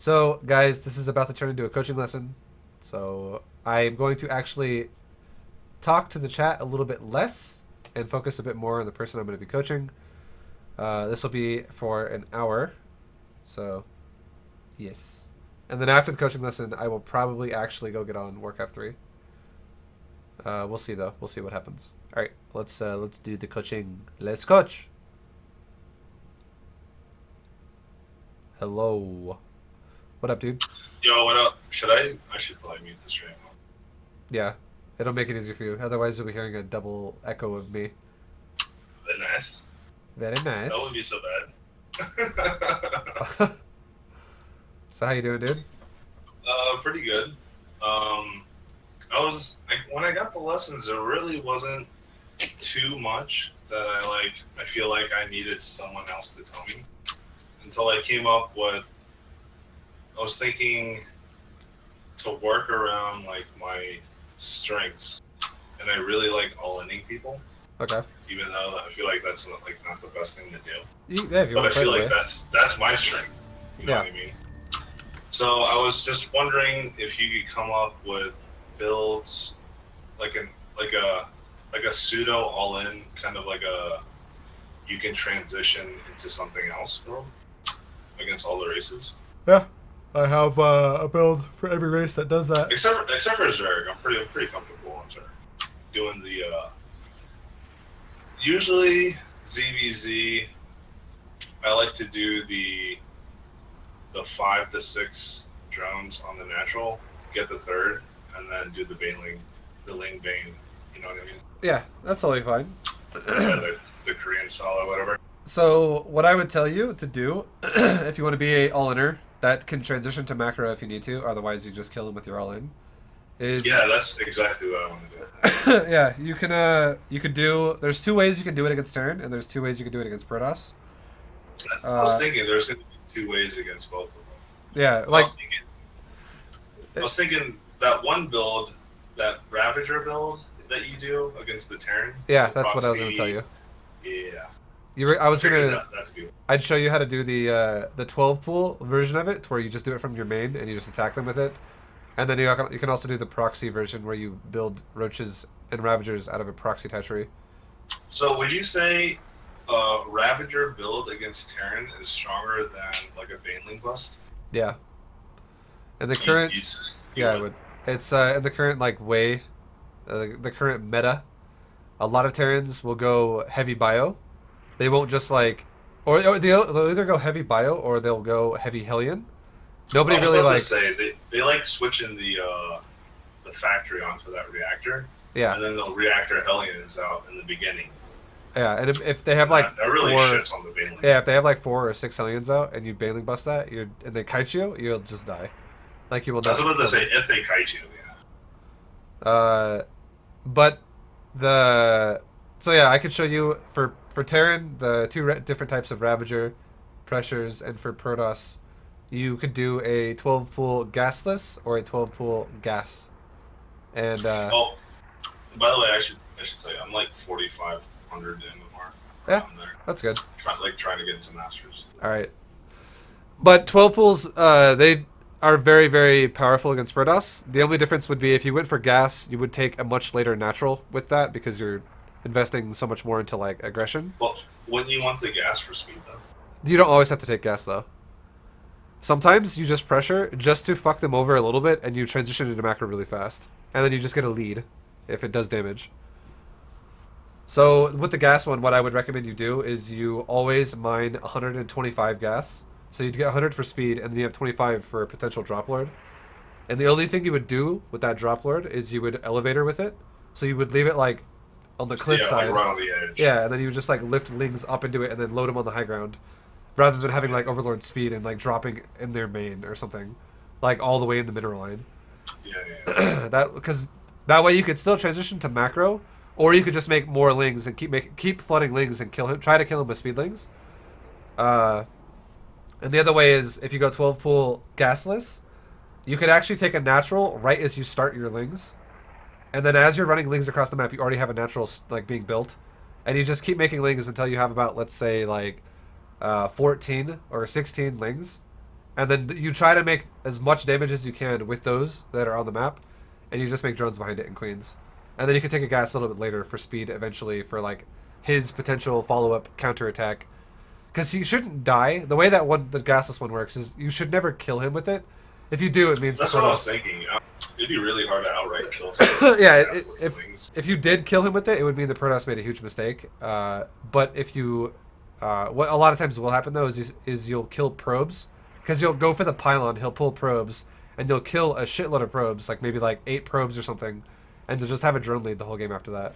So, guys, this is about to turn into a coaching lesson. So, I'm going to actually talk to the chat a little bit less and focus a bit more on the person I'm going to be coaching. This will be for an hour. So, yes. And then after the coaching lesson, I will probably actually go get on Warcraft 3. We'll see, though. We'll see what happens. All right, let's do the coaching. Let's coach. Hello. What up, dude? Yo, what up? I should probably mute the stream. Yeah, it'll make it easier for you. Otherwise, you'll be hearing a double echo of me. Very nice. Very That nice. wouldn't be so bad. So how you doing, dude? Pretty good. When I got the lessons, there really wasn't too much that I feel like I needed someone else to tell me. Until I came up with, I was thinking to work around like my strengths, and I really like all-inning people. Okay. Even though I feel like that's not the best thing to do. Yeah, if you But I want to play feel the like way. that's my strength. You know Yeah. what I mean? So I was just wondering if you could come up with builds like an like a pseudo all in kind of like a you can transition into something else build against all the races. Yeah. I have a build for every race that does that. Except for Zerg, I'm pretty comfortable on Zerg. Doing the usually ZVZ. I like to do the 5 to 6 drones on the natural, get the third, and then do the Ling Bane. You know what I mean? Yeah, that's totally fine. Yeah, the Korean style or whatever. So what I would tell you to do, if you want to be a all-inner, that can transition to macro if you need to. Otherwise, you just kill them with your all-in. Is Yeah, that's exactly what I want to do. yeah, you could do. There's two ways you can do it against Terran, and there's two ways you can do it against Protoss. I was thinking there's going to be 2 ways against both of them. Yeah, I like was thinking that one build, that Ravager build that you do against the Terran. yeah, the that's what I was Proxy, gonna tell you. Yeah. I was Figured gonna. that'd be I'd show you how to do the 12 pool version of it, to where you just do it from your main and you just attack them with it, and then you can also do the proxy version where you build roaches and ravagers out of a proxy hatchery. So would you say Ravager build against Terran is stronger than like a Baneling bust? Yeah, and the current You'd say, yeah, I would. It's in the current like way, the current meta. A lot of Terrans will go heavy bio. They won't just like, or they'll either go heavy bio or they'll go heavy Hellion. Nobody I was really about like. to say they like switching the factory onto that reactor, Yeah, and then the reactor Hellions out in the beginning. yeah, and if they have like That really four, shits on the Baneling. yeah, if they have like 4 or 6 Hellions out and you Baneling bust that, and they kite you, you'll just die. Like you will I was not. about to kill say them. if they kite you, yeah. But the so yeah, I could show you for Terran the two different types of Ravager pressures, and for Protoss, you could do a 12 pool gasless or a 12 pool gas, and Oh, by the way, I should tell you, I'm like 4,500 MMR yeah, around there. that's good. Trying to get into Masters. All right, but 12 pools they are very very powerful against Protoss. The only difference would be if you went for gas, you would take a much later natural with that because you're investing so much more into like aggression. Well, wouldn't you want the gas for speed though? You don't always have to take gas though. Sometimes you just pressure just to fuck them over a little bit, and you transition into macro really fast, and then you just get a lead if it does damage. So with the gas one, what I would recommend you do is you always mine 125 gas. So you'd get 100 for speed, and then you have 25 for a potential drop lord. And the only thing you would do with that drop lord is you would elevator with it. So you would leave it like on the cliff Yeah, side. like right on the edge. Yeah, and then you would just like lift lings up into it and then load them on the high ground, rather than having like overlord speed and like dropping in their main or something, like all the way in the mineral line. Yeah, yeah. That because that way you could still transition to macro, or you could just make more lings and keep flooding lings and kill him. Try to kill him with speed lings. And the other way is if you go 12 pool gasless, you could actually take a natural right as you start your lings, and then as you're running lings across the map, you already have a natural like being built, and you just keep making lings until you have about, let's say, like 14 or 16 lings, And then you try to make as much damage as you can with those that are on the map, and you just make drones behind it and queens. And then you can take a gas a little bit later for speed eventually for like his potential follow-up counterattack. Because he shouldn't die. The way that the gasless one works is you should never kill him with it. If you do, it means that's what I was thinking. It'd be really hard to outright kill someone. Yeah, if you did kill him with it, it would mean the Protoss made a huge mistake. But if you, what a lot of times will happen though is you'll kill probes, because you'll go for the pylon, he'll pull probes, and you'll kill a shitload of probes, like maybe like 8 probes or something, and you'll just have a drone lead the whole game after that.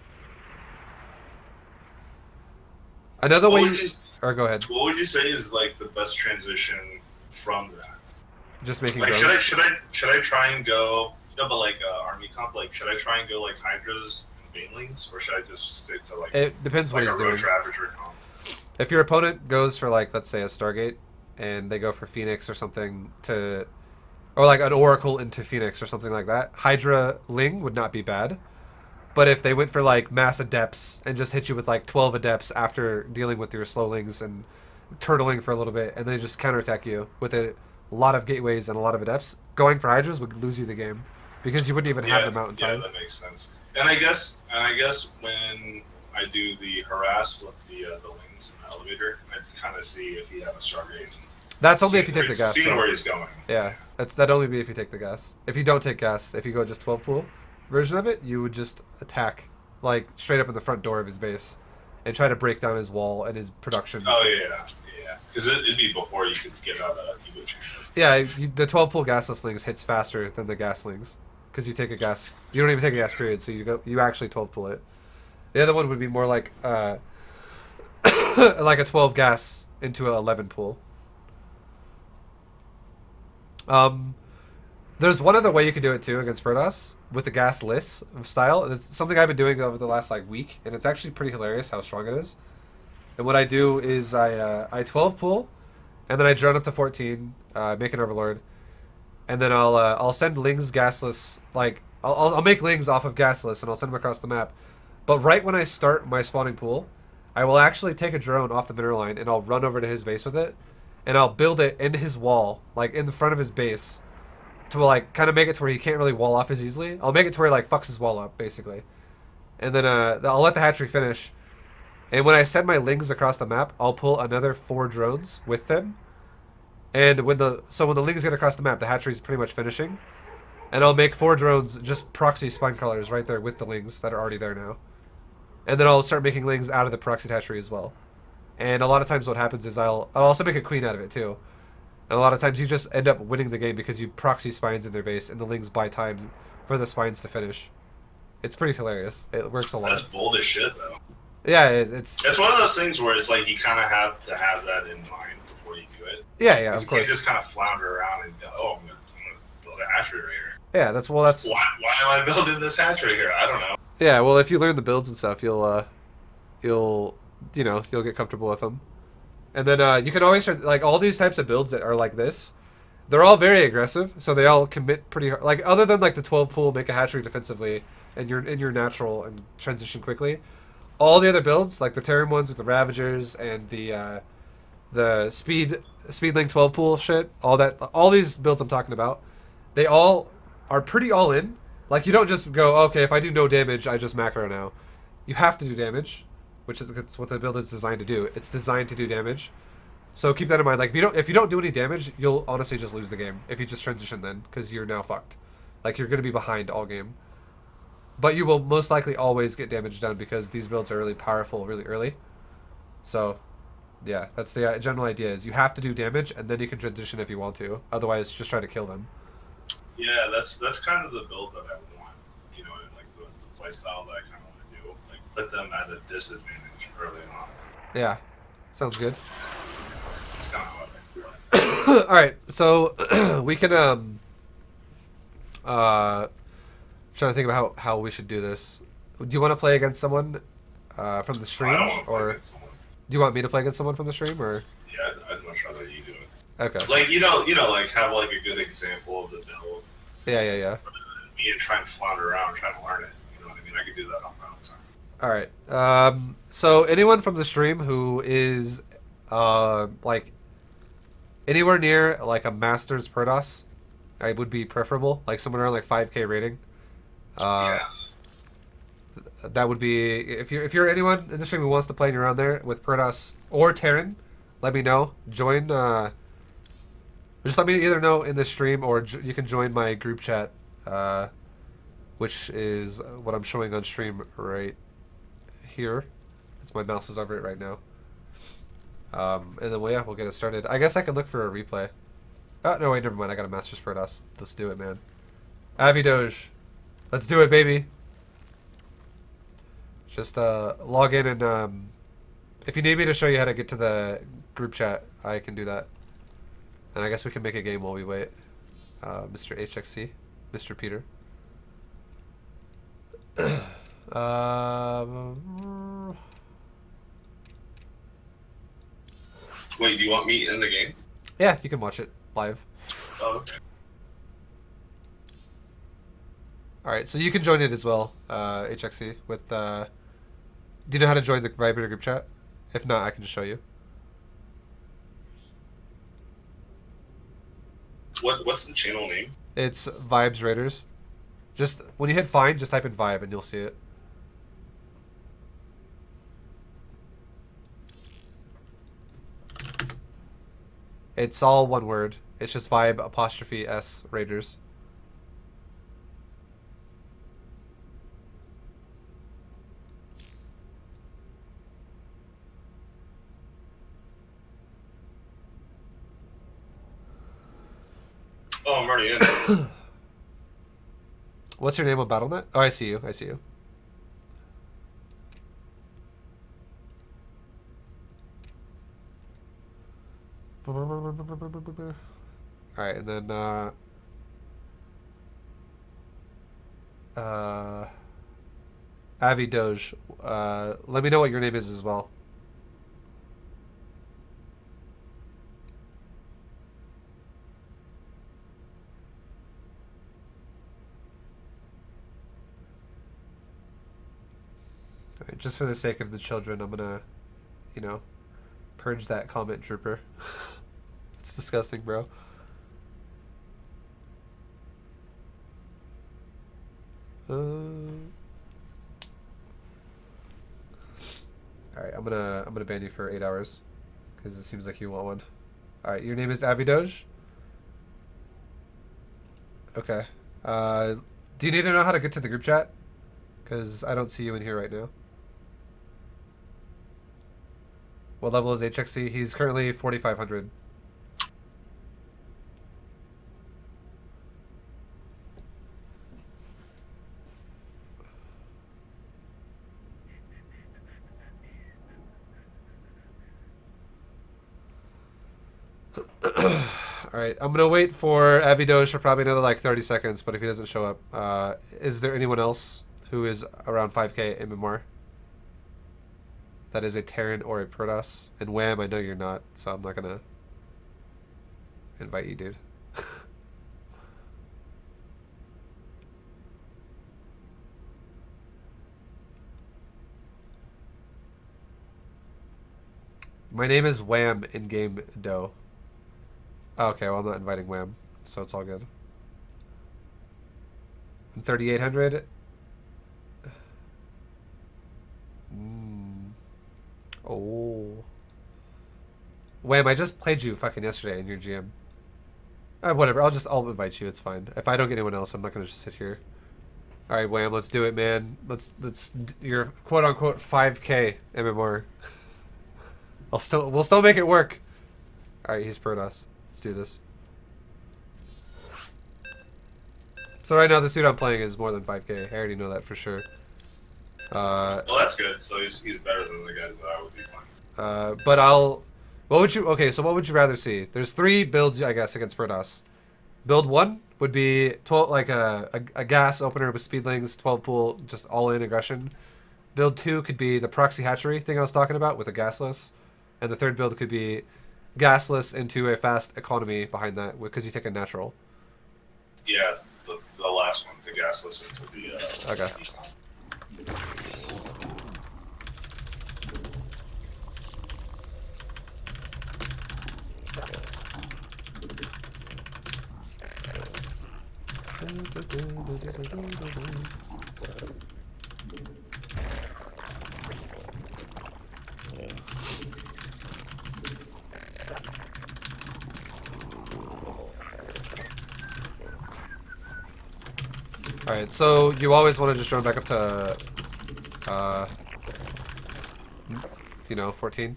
Another way. Or go ahead. What would you say is like the best transition from that? Just making like drones. should I try and go but like army comp, like should I try and go like Hydras and Banelings, or should I just stick to like it depends like what he's doing. Ravager comp? If your opponent goes for like let's say a Stargate and they go for Phoenix or something or like an Oracle into Phoenix or something like that, Hydra Ling would not be bad. But if they went for like mass adepts and just hit you with like 12 adepts after dealing with your slowlings and turtling for a little bit, and they just counterattack you with a lot of gateways and a lot of adepts, going for Hydras would lose you the game because you wouldn't even have them out in time. Yeah, that makes sense. And I guess when I do the harass with the lings in the elevator, I kind of see if he have a Stargate. That's only if you take the gas. Seeing where he's going. Yeah, that'd only be if you take the gas. If you don't take gas, if you go just 12 pool version of it, you would just attack like straight up in the front door of his base and try to break down his wall and his production. Oh yeah, because it'd be before you could get out of Evo. Yeah, the 12 pool gasless lings hits faster than the gas lings because you take a gas. You don't even take a gas period, so you actually 12 pull it. The other one would be more like like a 12 gas into an 11 pool. There's one other way you could do it too against Protoss with the gasless style. It's something I've been doing over the last like week, and it's actually pretty hilarious how strong it is. And what I do is I 12 pull, and then I drone up to 14, make an overlord, and then I'll send lings gasless. Like I'll make lings off of gasless, and I'll send them across the map. But right when I start my spawning pool, I will actually take a drone off the mineral line, and I'll run over to his base with it, and I'll build it in his wall, like in the front of his base, to like kind of make it to where he can't really wall off as easily. I'll make it to where he like fucks his wall up basically, and then I'll let the hatchery finish. And when I send my lings across the map, I'll pull another 4 drones with them. And when the lings get across the map, the hatchery's pretty much finishing, and I'll make 4 drones just proxy spine crawlers right there with the lings that are already there now. And then I'll start making lings out of the proxy hatchery as well. And a lot of times what happens is I'll also make a queen out of it too. And a lot of times you just end up winning the game because you proxy spines in their base and the lings buy time for the spines to finish. It's pretty hilarious. It works a lot. That's bold as shit though. Yeah, it's one of those things where it's like you kind of have to have that in mind before you do it. Yeah, of you course. can't just kind of flounder around and go, oh, I'm gonna build a hatchery right here. Yeah, that's why am I building this hatchery here? I don't know. Yeah, well, if you learn the builds and stuff, you'll get comfortable with them. And then you can always try, like all these types of builds that are like this, they're all very aggressive, so they all commit pretty hard. Like other than like the 12 pool, make a hatchery defensively, and you're in your natural and transition quickly. All the other builds, like the Terran ones with the Ravagers and the speedling 12 pool shit, all these builds I'm talking about, they all are pretty all in. Like you don't just go, okay, if I do no damage, I just macro now. You have to do damage, which is what the build is designed to do. It's designed to do damage. So keep that in mind. Like if you don't do any damage, you'll honestly just lose the game if you just transition then, because you're now fucked. Like you're gonna be behind all game. But you will most likely always get damage done because these builds are really powerful really early. So yeah, that's the general idea is you have to do damage and then you can transition if you want to. Otherwise, just try to kill them. Yeah, that's kind of the build that I want. You know, like the play style that I kind of want to do. Like put them at a disadvantage early on. Yeah, sounds good. That's kind of how I feel. All right, so we can trying to think about how we should do this. Do you want to play against someone from the stream, or do you want me to play against someone from the stream, or? Yeah, I'd much rather you do it. Okay. Like like have like a good example of the build. Yeah. Rather than me and trying to flounder around trying to learn it. You know what I mean? I could do that on my own time. All right. So anyone from the stream who is like Anywhere near like a Masters Protoss, I would be preferable. Like someone around like 5K rating. Yeah. That would be if you're anyone in the stream who wants to play and you're around there with Protoss or Terran, let me know. Join. Just let me either know in the stream or you can join my group chat, which is what I'm showing on stream right here. It's my mouse is over it right now. And then we'll get it started. I guess I could look for a replay. Oh no, wait, never mind. I got a Masters Protoss. Let's do it, man. Avi Doge, let's do it, baby. Just log in and if you need me to show you how to get to the group chat, I can do that. And I guess we can make a game while we wait. Mr. HXC, Mr. Peter. Wait, do you want me in the game? Yeah, you can watch it live. Oh, okay. Alright, so you can join it as well, HXC, with, do you know how to join the Vibrator group chat? If not, I can just show you. What's the channel name? It's Vibes Raiders. Just, when you hit find, just type in Vibe and you'll see it. It's all one word. It's just Vibe apostrophe S Raiders. Oh, I'm already in. What's your name on BattleNet? Oh, I see you. I see you. Alright, and then, Avi Doge, let me know what your name is as well. Alright, just for the sake of the children, I'm gonna, you know, purge that comment trooper. It's disgusting, bro. Alright, I'm gonna ban you for 8 hours because it seems like you want one. Alright, your name is Avi Doge? Okay. Do you need to know how to get to the group chat? Because I don't see you in here right now. What level is HXC? He's currently 4,500. Alright, I'm gonna wait for Avi Doge for probably another like 30 seconds, but if he doesn't show up, is there anyone else who is around 5k MMR? That is a Terran or a Protoss. And Wham, I know you're not, so I'm not gonna invite you, dude. My name is Wham in game Doe. Oh, okay, well I'm not inviting Wham, so it's all good. I'm 3,800. Oh. Wham, I just played you fucking yesterday in your GM. Whatever, I'll invite you, it's fine. If I don't get anyone else, I'm not gonna just sit here. Alright, Wham, let's do it, man. Let's your quote unquote 5k MMR. We'll still make it work. Alright, he's Protoss. Let's do this. So right now the suit I'm playing is more than 5k. I already know that for sure. Well, that's good. So he's better than the guys that I would be playing. But what would you rather see? There's 3 builds, I guess, against Protoss. Build 1 would be 12, like a gas opener with speedlings, 12 pool, just all in aggression. Build 2 could be the Proxy Hatchery thing I was talking about with a gasless. And the third build could be gasless into a fast economy behind that because you take a natural. Yeah, the last one, the gasless into the okay. Alright, so you always want to just drone back up to, you know, 14.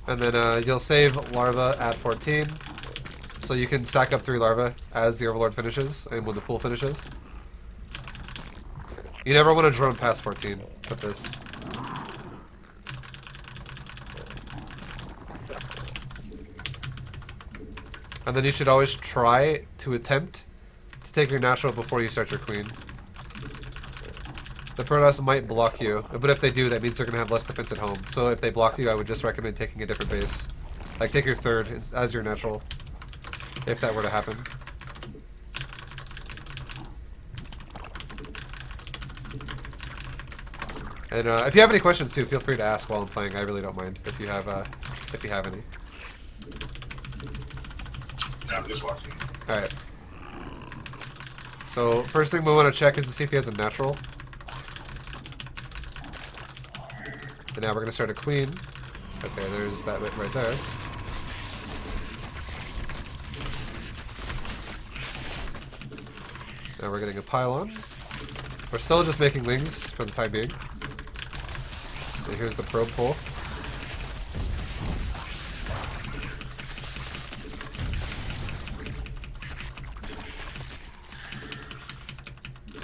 And then you'll save larva at 14, so you can stack up 3 larvae as the Overlord finishes and when the pool finishes. You never want to drone past 14 with this. And then you should always try to attempt to take your natural before you start your queen. The Protoss might block you, but if they do, that means they're going to have less defense at home. So if they block you, I would just recommend taking a different base. Like, take your third as your natural, if that were to happen. And if you have any questions too, feel free to ask while I'm playing. I really don't mind if you have any. No, I'm just watching. All right. So first thing we want to check is to see if he has a natural. And now we're gonna start a queen. Okay, there's that bit right there. Now we're getting a pylon. We're still just making wings for the time being. And here's the probe pull.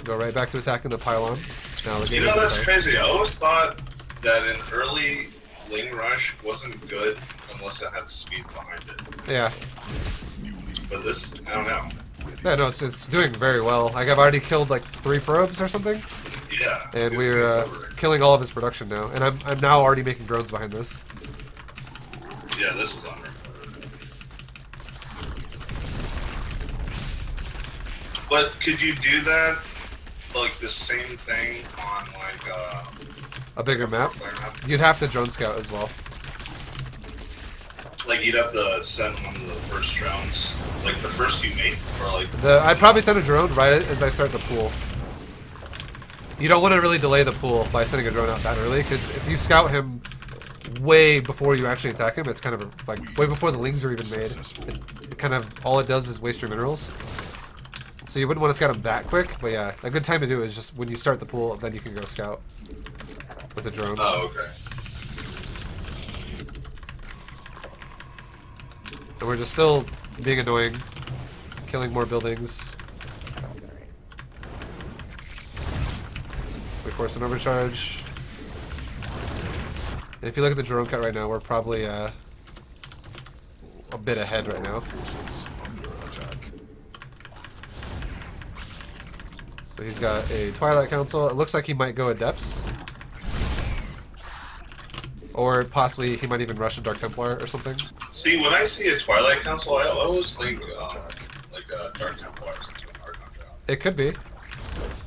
Go right back to attacking the pylon. Now you know, that's crazy. I always thought that an early Ling Rush wasn't good unless it had speed behind it. Yeah. But this, I don't know. Yeah, no, it's doing very well. Like, I've already killed like 3 probes or something. Yeah. And we're killing all of his production now. And I'm now already making drones behind this. Yeah, this is on her. But could you do that, like the same thing on like a bigger map? You'd have to drone scout as well. Like you'd have to send one of the first drones, like the first you make, or like I'd probably send a drone right as I start the pool. You don't want to really delay the pool by sending a drone out that early, because if you scout him way before you actually attack him, it's kind of like way before the lings are even made. It kind of all it does is waste your minerals. So you wouldn't want to scout him that quick, but yeah, a good time to do is just when you start the pool, then you can go scout with a drone. Oh, okay. And we're just still being annoying, killing more buildings. We force an overcharge. And if you look at the drone cut right now, we're probably a bit ahead right now. So he's got a Twilight Council. It looks like he might go Adepts. Or possibly he might even rush a Dark Templar or something. See, when I see a Twilight Council, I always think like a Dark Templar or something. It could be.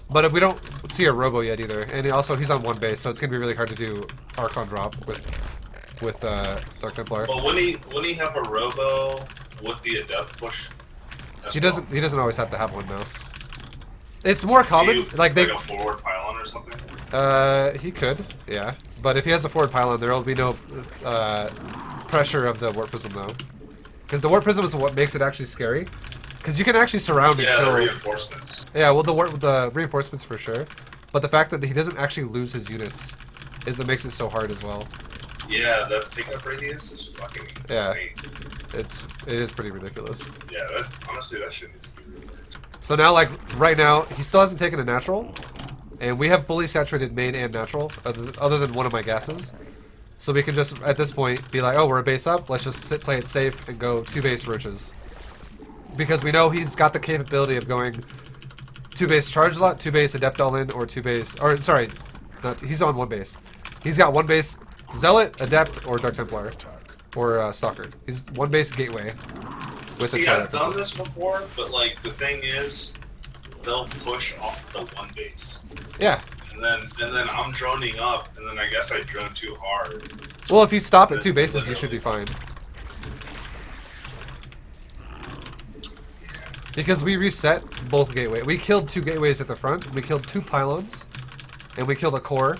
But we don't see a Robo yet either. And also he's on 1 base, so it's going to be really hard to do Archon drop with Dark Templar. But wouldn't he have a Robo with the Adept push? He doesn't always have to have one now. It's more common, like a forward pylon or something. He could, yeah. But if he has a forward pylon, there will be no pressure of the Warp Prism though, because the Warp Prism is what makes it actually scary. Because you can actually surround and kill. The reinforcements. Yeah, well, the reinforcements for sure, but the fact that he doesn't actually lose his units is what makes it so hard as well. Yeah, the pickup radius is fucking insane. Yeah, it is pretty ridiculous. Yeah, honestly, that shit needs to be really weird. So now, like, right now, he still hasn't taken a natural, and we have fully saturated main and natural, other than one of my gases. So we can just, at this point, be like, oh, we're a base up, let's just play it safe and go 2 base roaches. Because we know he's got the capability of going 2 base charge lot, 2 base adept all in, or 2 base, or sorry, he's on 1 base. He's got 1 base zealot, adept, or Dark Templar, or stalker. He's 1 base gateway. See, I've done this before, but like the thing is, they'll push off the 1 base. Yeah. And and then I'm droning up, and then I guess I drone too hard. Well, if you stop at 2 bases, you should be fine. Because we reset both gateways. We killed 2 gateways at the front, we killed 2 pylons, and we killed a core,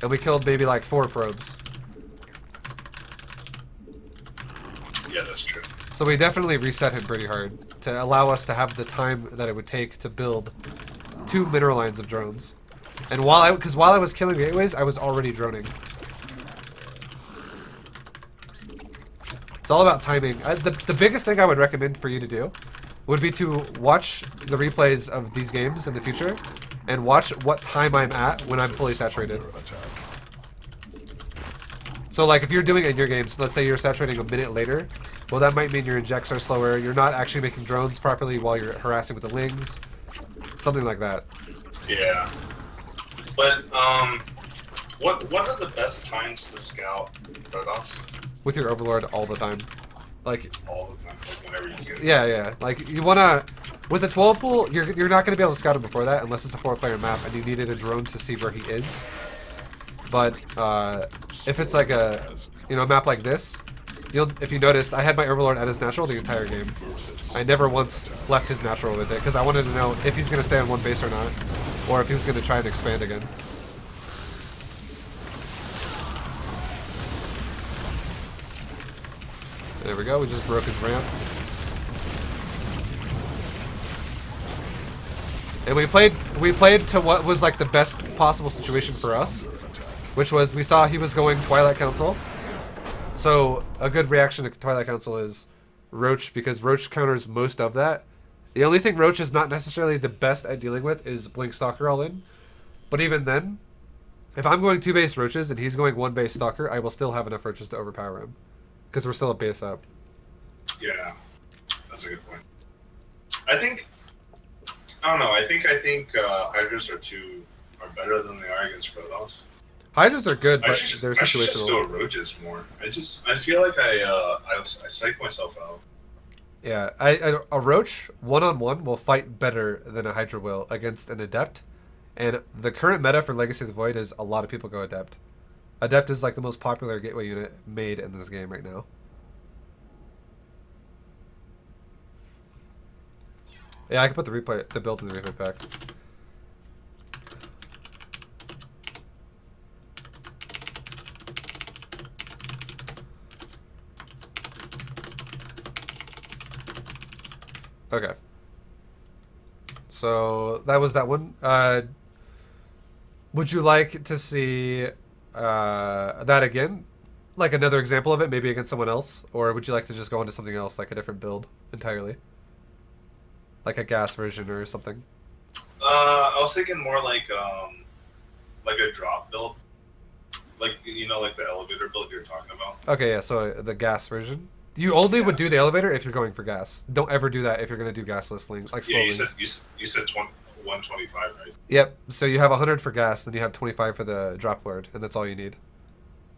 and we killed maybe like 4 probes. Yeah, that's true. So we definitely reset him pretty hard to allow us to have the time that it would take to build 2 mineral lines of drones. And while I was killing gateways, I was already droning. It's all about timing. The biggest thing I would recommend for you to do would be to watch the replays of these games in the future and watch what time I'm at when I'm fully saturated. So like if you're doing it in your games, let's say you're saturating a minute later, well that might mean your injects are slower, you're not actually making drones properly while you're harassing with the lings, something like that. Yeah. But what are the best times to scout Protoss? With your overlord all the time. Like All the time, like whenever you can. yeah. Like you wanna with the 12 pool, you're not gonna be able to scout him before that unless it's a 4-player map and you needed a drone to see where he is. But if it's like a map like this, if you notice, I had my overlord at his natural the entire game. I never once left his natural with it because I wanted to know if he's gonna stay on one base or not, or if he was gonna try and expand again. There we go. We just broke his ramp. And we played to what was like the best possible situation for us, which was we saw he was going Twilight Council. So a good reaction to Twilight Council is Roach, because Roach counters most of that. The only thing Roach is not necessarily the best at dealing with is Blink Stalker all in. But even then, if I'm going 2 base Roaches and he's going 1 base Stalker, I will still have enough Roaches to overpower him. Because we're still a base up. Yeah, that's a good point. I don't know. I think Hydras are better than they are against Protoss. Hydras are good, but they're I should just situational. go Roaches more. I feel like I psych myself out. Yeah, a Roach one-on-one will fight better than a Hydra will against an Adept. And the current meta for Legacy of the Void is a lot of people go Adept. Adept is like the most popular gateway unit made in this game right now. Yeah, I can put the build in the replay pack. Okay. So that was that one. Would you like to see that again? Like another example of it, maybe against someone else? Or would you like to just go into something else, like a different build entirely? Like a gas version or something? I was thinking more like a drop build. Like, like the elevator build you were talking about. Okay, yeah, so the gas version. You only would do the elevator if you're going for gas. Don't ever do that if you're going to do gasless lings, like slow Yeah, lings. you said 125, right? Yep. So you have 100 for gas, then you have 25 for the drop lord, and that's all you need.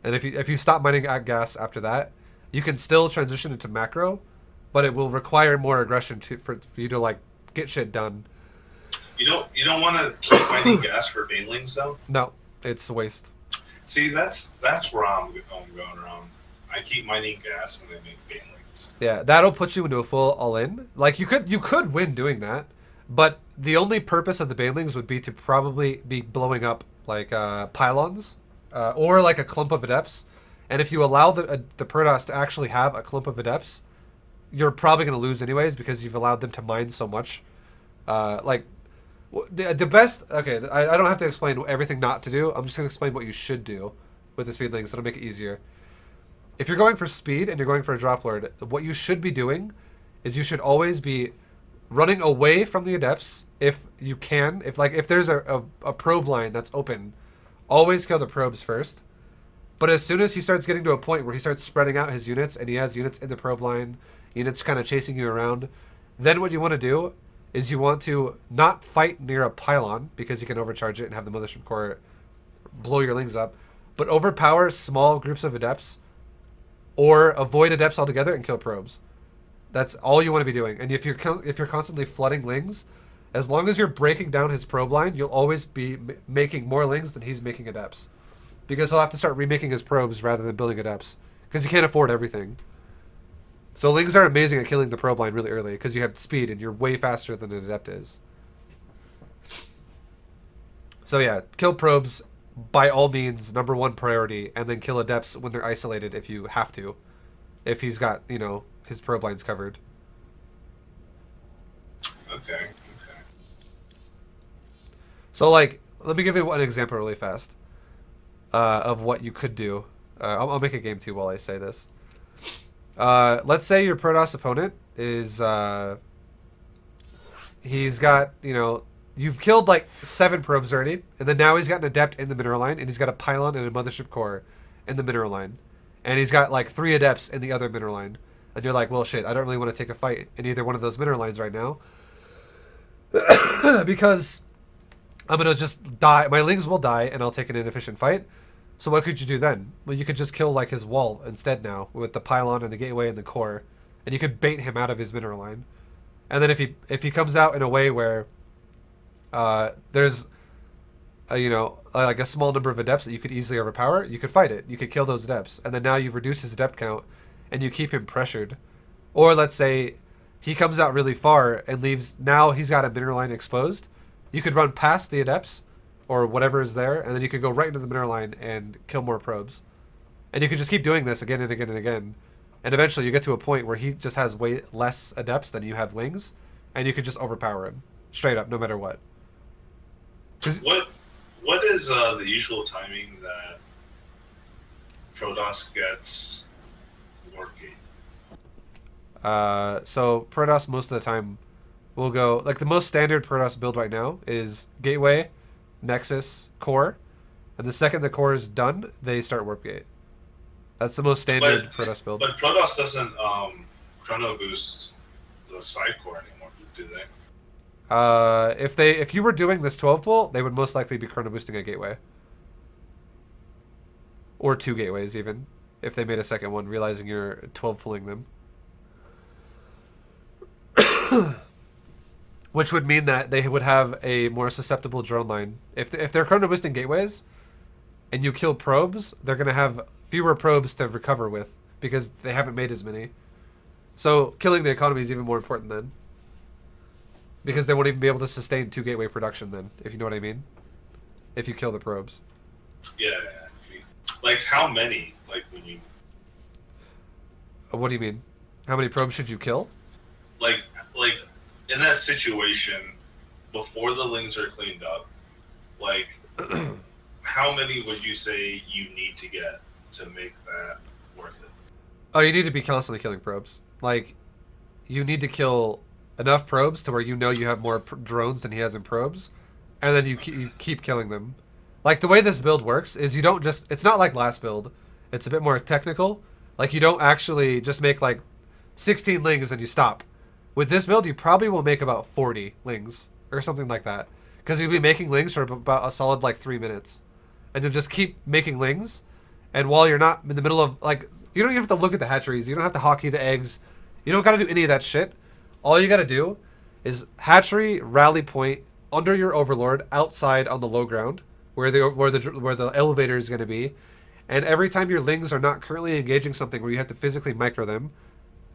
And if you stop mining at gas after that, you can still transition into macro, but it will require more aggression for you to like get shit done. You don't want to keep mining gas for banelings though. No, it's a waste. See, that's where I'm going around. I keep mining gas and I make banelings. Yeah, that'll put you into a full all-in. Like you could win doing that, but the only purpose of the banelings would be to probably be blowing up like pylons or like a clump of adepts. And if you allow the Protoss to actually have a clump of adepts, you're probably going to lose anyways because you've allowed them to mine so much. The best... Okay, I don't have to explain everything not to do. I'm just going to explain what you should do with the speedlings. It'll make it easier. If you're going for speed and you're going for a drop lord, what you should be doing is you should always be running away from the adepts if you can. If there's a probe line that's open, always kill the probes first. But as soon as he starts getting to a point where he starts spreading out his units and he has units in the probe line, units kind of chasing you around, then what you want to do is you want to not fight near a pylon because you can overcharge it and have the mothership core blow your lings up, but overpower small groups of adepts or avoid adepts altogether and kill probes. That's all you want to be doing. And if you're constantly flooding lings, As long as you're breaking down his probe line, you'll always be making more lings than he's making adepts. Because he'll have to start remaking his probes rather than building adepts. Because he can't afford everything. So lings are amazing at killing the probe line really early because you have speed and you're way faster than an adept is. So yeah, kill probes by all means, #1 priority, and then kill adepts when they're isolated if you have to. If he's got, you know, his probe lines covered. Okay. So like, let me give you an example really fast of what you could do. I'll make a game too while I say this. Let's say your Protoss opponent is, he's got, you know, you've killed like 7 probes already, and then now he's got an adept in the mineral line, and he's got a pylon and a mothership core in the mineral line. And he's got like 3 adepts in the other mineral line. And you're like, well shit, I don't really want to take a fight in either one of those mineral lines right now. Because I'm going to just die. My lings will die, and I'll take an inefficient fight. So what could you do then? Well, you could just kill like his wall instead now with the pylon and the gateway and the core, and you could bait him out of his mineral line. And then if he comes out in a way where there's you know, like a small number of adepts that you could easily overpower, you could fight it. You could kill those adepts, and then now you've reduced his adept count, and you keep him pressured. Or let's say he comes out really far and leaves. Now he's got a mineral line exposed. You could run past the adepts or whatever is there, and then you could go right into the mineral line and kill more probes. And you could just keep doing this again and again and again. And eventually you get to a point where he just has way less adepts than you have lings, and you could just overpower him straight up, no matter what. What is the usual timing that Protoss gets Wargate? So Protoss most of the time will go, like the most standard Protoss build right now is Gateway, Nexus, Core, and the second the Core is done, they start Warp Gate. That's the most standard Protoss build. But Protoss doesn't chrono boost the side core anymore, do they? If you were doing this 12 pull, they would most likely be chrono boosting a gateway. Or 2 gateways even, if they made a second one, realizing you're 12 pulling them. Which would mean that they would have a more susceptible drone line. If they're chrono boosting gateways, and you kill probes, they're going to have fewer probes to recover with, because they haven't made as many. So killing the economy is even more important then. Because they won't even be able to sustain 2 gateway production then, if you know what I mean. If you kill the probes. Yeah. Like how many? Like when you... What do you mean? How many probes should you kill? Like in that situation, before the lings are cleaned up, like how many would you say you need to get to make that worth it? Oh, you need to be constantly killing probes. Like, you need to kill enough probes to where you know you have more drones than he has in probes, and then you keep killing them. Like, the way this build works is you don't just... It's not like last build. It's a bit more technical. Like, you don't actually just make, like, 16 lings and you stop. With this build, you probably will make about 40 lings, or something like that. Because you'll be making lings for about a solid, like, 3 minutes. And you'll just keep making lings, and while you're not in the middle of, like... You don't even have to look at the hatcheries. You don't have to hotkey the eggs. You don't gotta do any of that shit. All you gotta do is hatchery, rally point, under your overlord, outside on the low ground, where the elevator is gonna be, and every time your lings are not currently engaging something where you have to physically micro them,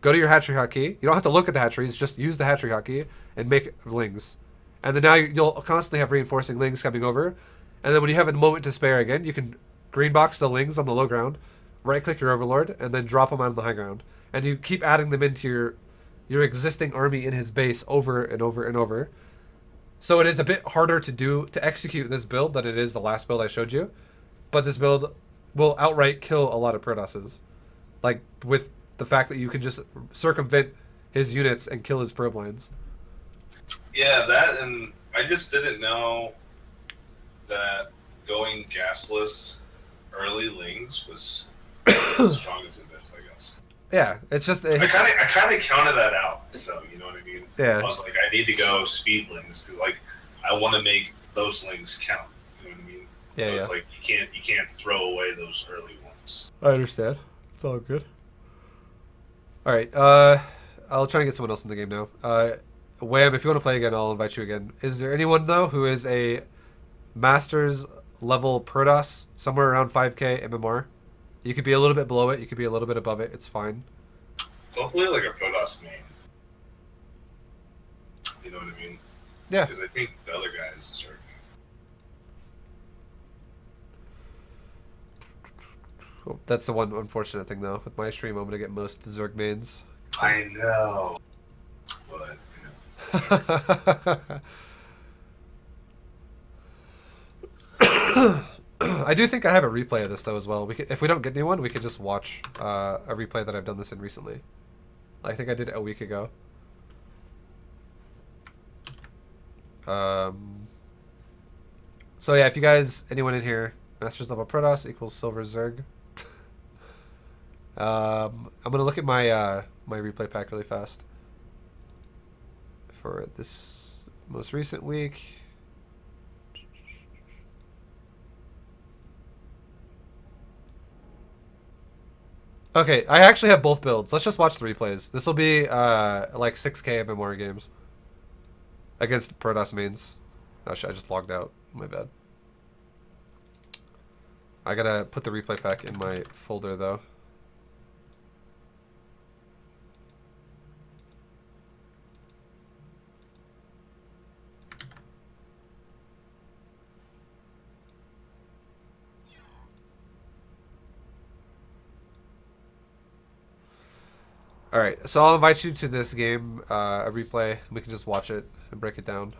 go to your hatchery hotkey. You don't have to look at the hatcheries, just use the hatchery hotkey and make lings. And then now you'll constantly have reinforcing lings coming over, and then when you have a moment to spare again, you can green box the lings on the low ground, right click your overlord, and then drop them on the high ground. And you keep adding them into your existing army in his base over and over and over. So it is a bit harder to execute this build than it is the last build I showed you. But this build will outright kill a lot of Protosses. Like, with the fact that you can just circumvent his units and kill his probe lines. Yeah, that, and I just didn't know that going gasless early lings was as strong as it is, I guess. Yeah, it's just... I kind of counted that out, so you know what I mean? Yeah. I was like, I need to go speed lings, because like, I want to make those lings count, you know what I mean? Yeah, so it's like, you can't throw away those early ones. I understand. It's all good. Alright, I'll try and get someone else in the game now. Wham, if you want to play again, I'll invite you again. Is there anyone, though, who is a Masters level Protoss, somewhere around 5k MMR? You could be a little bit below it, you could be a little bit above it, it's fine. Hopefully like a Protoss main. You know what I mean? Yeah. Because I think the other guy is Zerg. Oh, that's the one unfortunate thing, though. With my stream, I'm going to get most Zerg mains. So. I know. But, I do think I have a replay of this, though, as well. If we don't get anyone, we could just watch a replay that I've done this in recently. I think I did it a week ago. So yeah, if you guys, anyone in here, Masters level Protoss equals Silver Zerg. I'm gonna look at my my replay pack really fast for this most recent week. Okay, I actually have both builds. Let's just watch the replays. This will be like 6k MMR games against Protoss mains. Oh shit, I just logged out. My bad. I gotta put the replay pack in my folder though. Alright, so I'll invite you to this game, a replay. We can just watch it and break it down.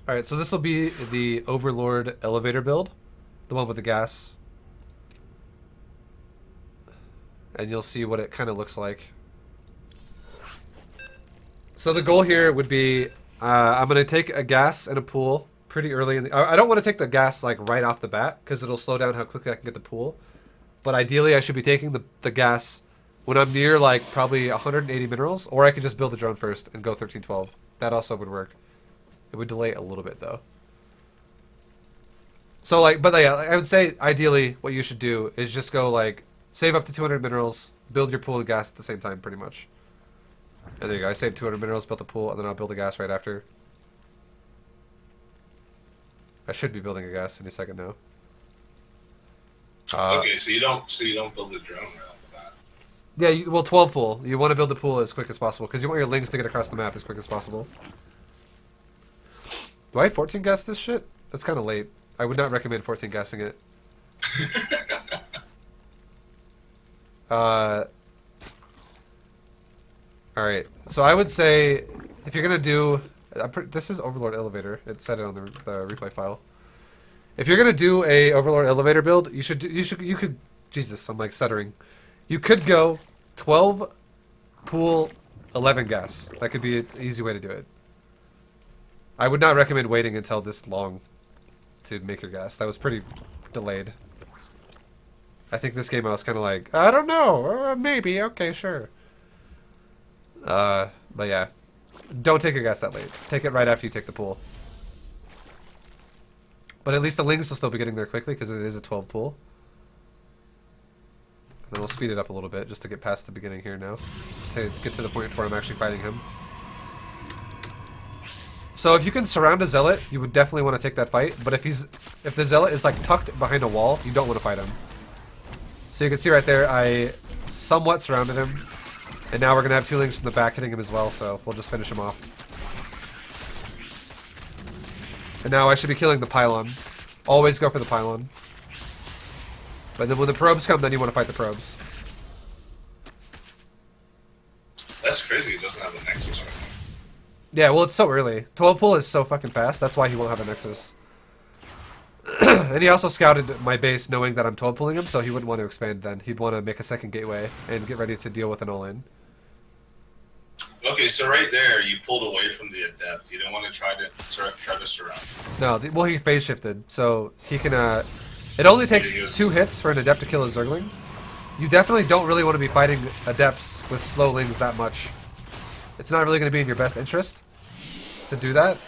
Alright, so this will be the Overlord elevator build. The one with the gas. And you'll see what it kind of looks like. So the goal here would be, I'm going to take a gas and a pool pretty early in the... I don't want to take the gas like right off the bat because it'll slow down how quickly I can get the pool. But ideally I should be taking the gas when I'm near like probably 180 minerals, or I could just build a drone first and go 1312. That also would work. It would delay a little bit though. So like, but yeah, I would say ideally what you should do is just go like save up to 200 minerals, build your pool of gas at the same time pretty much. And there you go. I saved 200 minerals, built a pool, and then I'll build a gas right after. I should be building a gas any second now. okay, so you don't build a drone right off the bat. Yeah, well, 12 pool. You want to build the pool as quick as possible because you want your lings to get across the map as quick as possible. Do I 14 gas this shit? That's kind of late. I would not recommend 14 gassing it. Alright, so I would say if you're gonna do... this is Overlord Elevator. It said it on the replay file. If you're gonna do a Overlord Elevator build, you could... Jesus, I'm like stuttering. You could go 12 pool, 11 gas. That could be an easy way to do it. I would not recommend waiting until this long to make your gas. That was pretty delayed. I think this game I was kind of like, I don't know, maybe, okay, sure. But yeah, don't take your gas that late. Take it right after you take the pool. But at least the lings will still be getting there quickly because it is a 12 pool. And then we'll speed it up a little bit just to get past the beginning here now. To get to the point where I'm actually fighting him. So if you can surround a zealot, you would definitely want to take that fight. But if the zealot is like tucked behind a wall, you don't want to fight him. So you can see right there, I somewhat surrounded him. And now we're going to have two lings from the back hitting him as well, so we'll just finish him off. And now I should be killing the pylon. Always go for the pylon. But then when the probes come, then you want to fight the probes. That's crazy, it doesn't have a nexus right now. Yeah, well, it's so early. 12 pull is so fucking fast, that's why he won't have a nexus. And he also scouted my base knowing that I'm 12 pulling him, so he wouldn't want to expand then. He'd want to make a second gateway and get ready to deal with an all-in. Okay, so right there, you pulled away from the adept. You don't want to try to surround. No, well, he phase shifted, so he can, it only takes 2 hits for an adept to kill a zergling. You definitely don't really want to be fighting adepts with slow lings that much. It's not really going to be in your best interest to do that.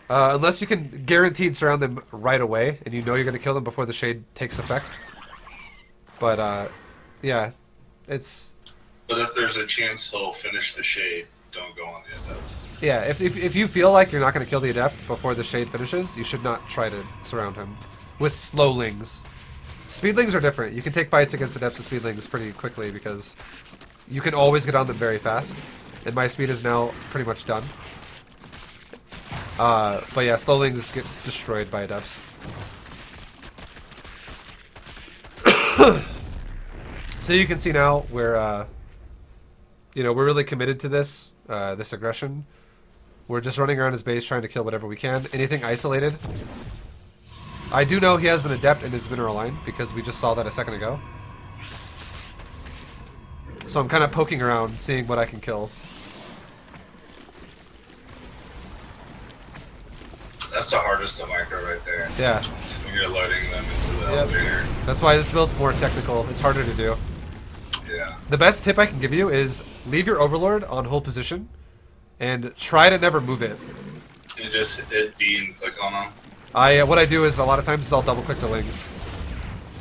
Unless you can guaranteed surround them right away, and you know you're going to kill them before the shade takes effect. But, yeah, it's... But if there's a chance he'll finish the shade, don't go on the adept. Yeah, if you feel like you're not going to kill the adept before the shade finishes, you should not try to surround him with slowlings. Speedlings are different. You can take fights against adepts with speedlings pretty quickly because you can always get on them very fast. And my speed is now pretty much done. But yeah, slowlings get destroyed by adepts. So you can see now we're really committed to this this aggression. We're just running around his base trying to kill whatever we can. Anything isolated. I do know he has an adept in his mineral line because we just saw that a second ago. So I'm kind of poking around, seeing what I can kill. That's the hardest to micro right there. Yeah. When you're loading them into the elevator. That's why this build's more technical. It's harder to do. Yeah. The best tip I can give you is leave your overlord on hold position and try to never move it. You just hit B and click on them. What I do is a lot of times I'll double click the wings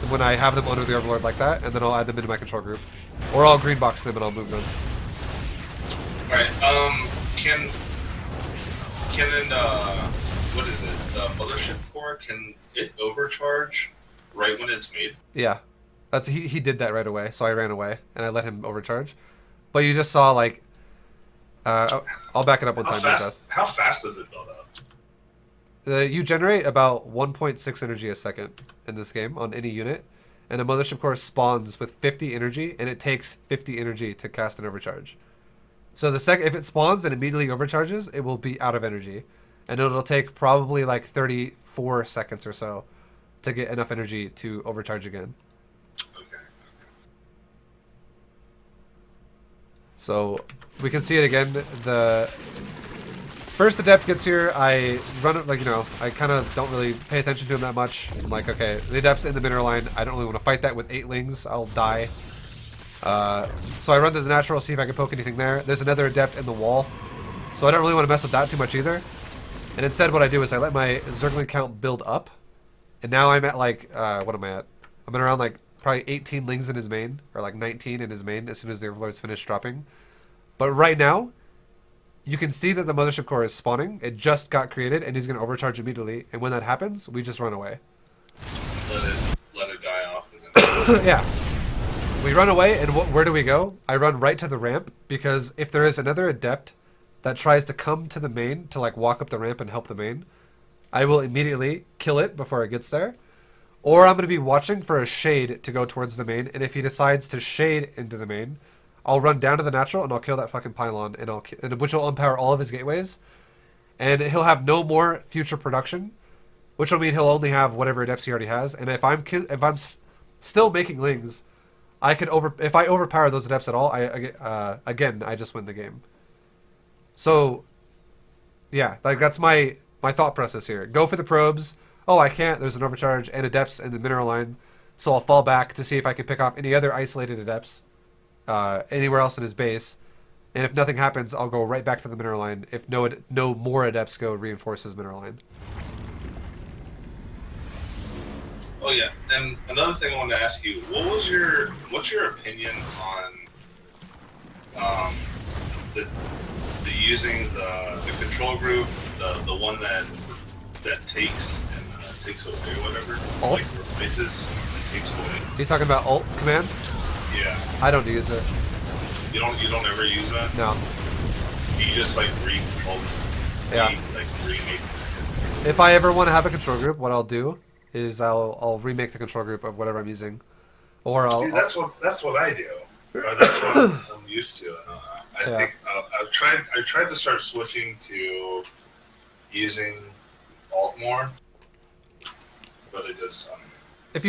when I have them under the overlord like that, and then I'll add them into my control group, or I'll green box them and I'll move them. All right. Can what is it? The mothership core, can it overcharge right when it's made? Yeah, that's he did that right away, so I ran away and I let him overcharge. But you just saw like, I'll back it up one time. How fast does it build up? You generate about 1.6 energy a second in this game on any unit, and a mothership core spawns with 50 energy, and it takes 50 energy to cast an overcharge. So if it spawns and immediately overcharges, it will be out of energy, and it'll take probably like 34 seconds or so to get enough energy to overcharge again. Okay. So we can see it again. The first adept gets here, I run it, like, I kind of don't really pay attention to him that much. I'm like, okay, the adept's in the mineral line. I don't really want to fight that with 8lings. I'll die. So I run to the natural, see if I can poke anything there. There's another adept in the wall, so I don't really want to mess with that too much either. And instead what I do is I let my Zergling count build up. And now I'm at like, what am I at? I'm at around like probably 18 lings in his main, or like 19 in his main as soon as the overlord's finished dropping. But right now, you can see that the mothership core is spawning. It just got created, and he's going to overcharge immediately. And when that happens, we just run away. Let it die off. And then... Yeah. We run away, and where do we go? I run right to the ramp, because if there is another adept that tries to come to the main to like walk up the ramp and help the main, I will immediately kill it before it gets there. Or I'm going to be watching for a shade to go towards the main, and if he decides to shade into the main, I'll run down to the natural and I'll kill that fucking pylon, which will unpower all of his gateways, and he'll have no more future production, which will mean he'll only have whatever adepts he already has. And if I'm still making lings, if I overpower those adepts at all, again I just win the game. So yeah, like that's my thought process here. Go for the probes. Oh, I can't. There's an overcharge and adepts in the mineral line, so I'll fall back to see if I can pick off any other isolated adepts. Anywhere else in his base, and if nothing happens, I'll go right back to the mineral line. If no more adepts go, reinforce his mineral line. Oh yeah, and another thing I wanted to ask you: what's your opinion on the using the control group, the one that takes and takes away whatever, alt? like replaces and takes away. You talking about alt command? Yeah. I don't use it. You don't ever use that? No. You just like re-control it. Yeah. Like remake. If I ever want to have a control group, what I'll do is I'll remake the control group of whatever I'm using, or I'll. See, that's what I do. Or that's what I'm used to. I think I've tried to start switching to using alt more, but it just. If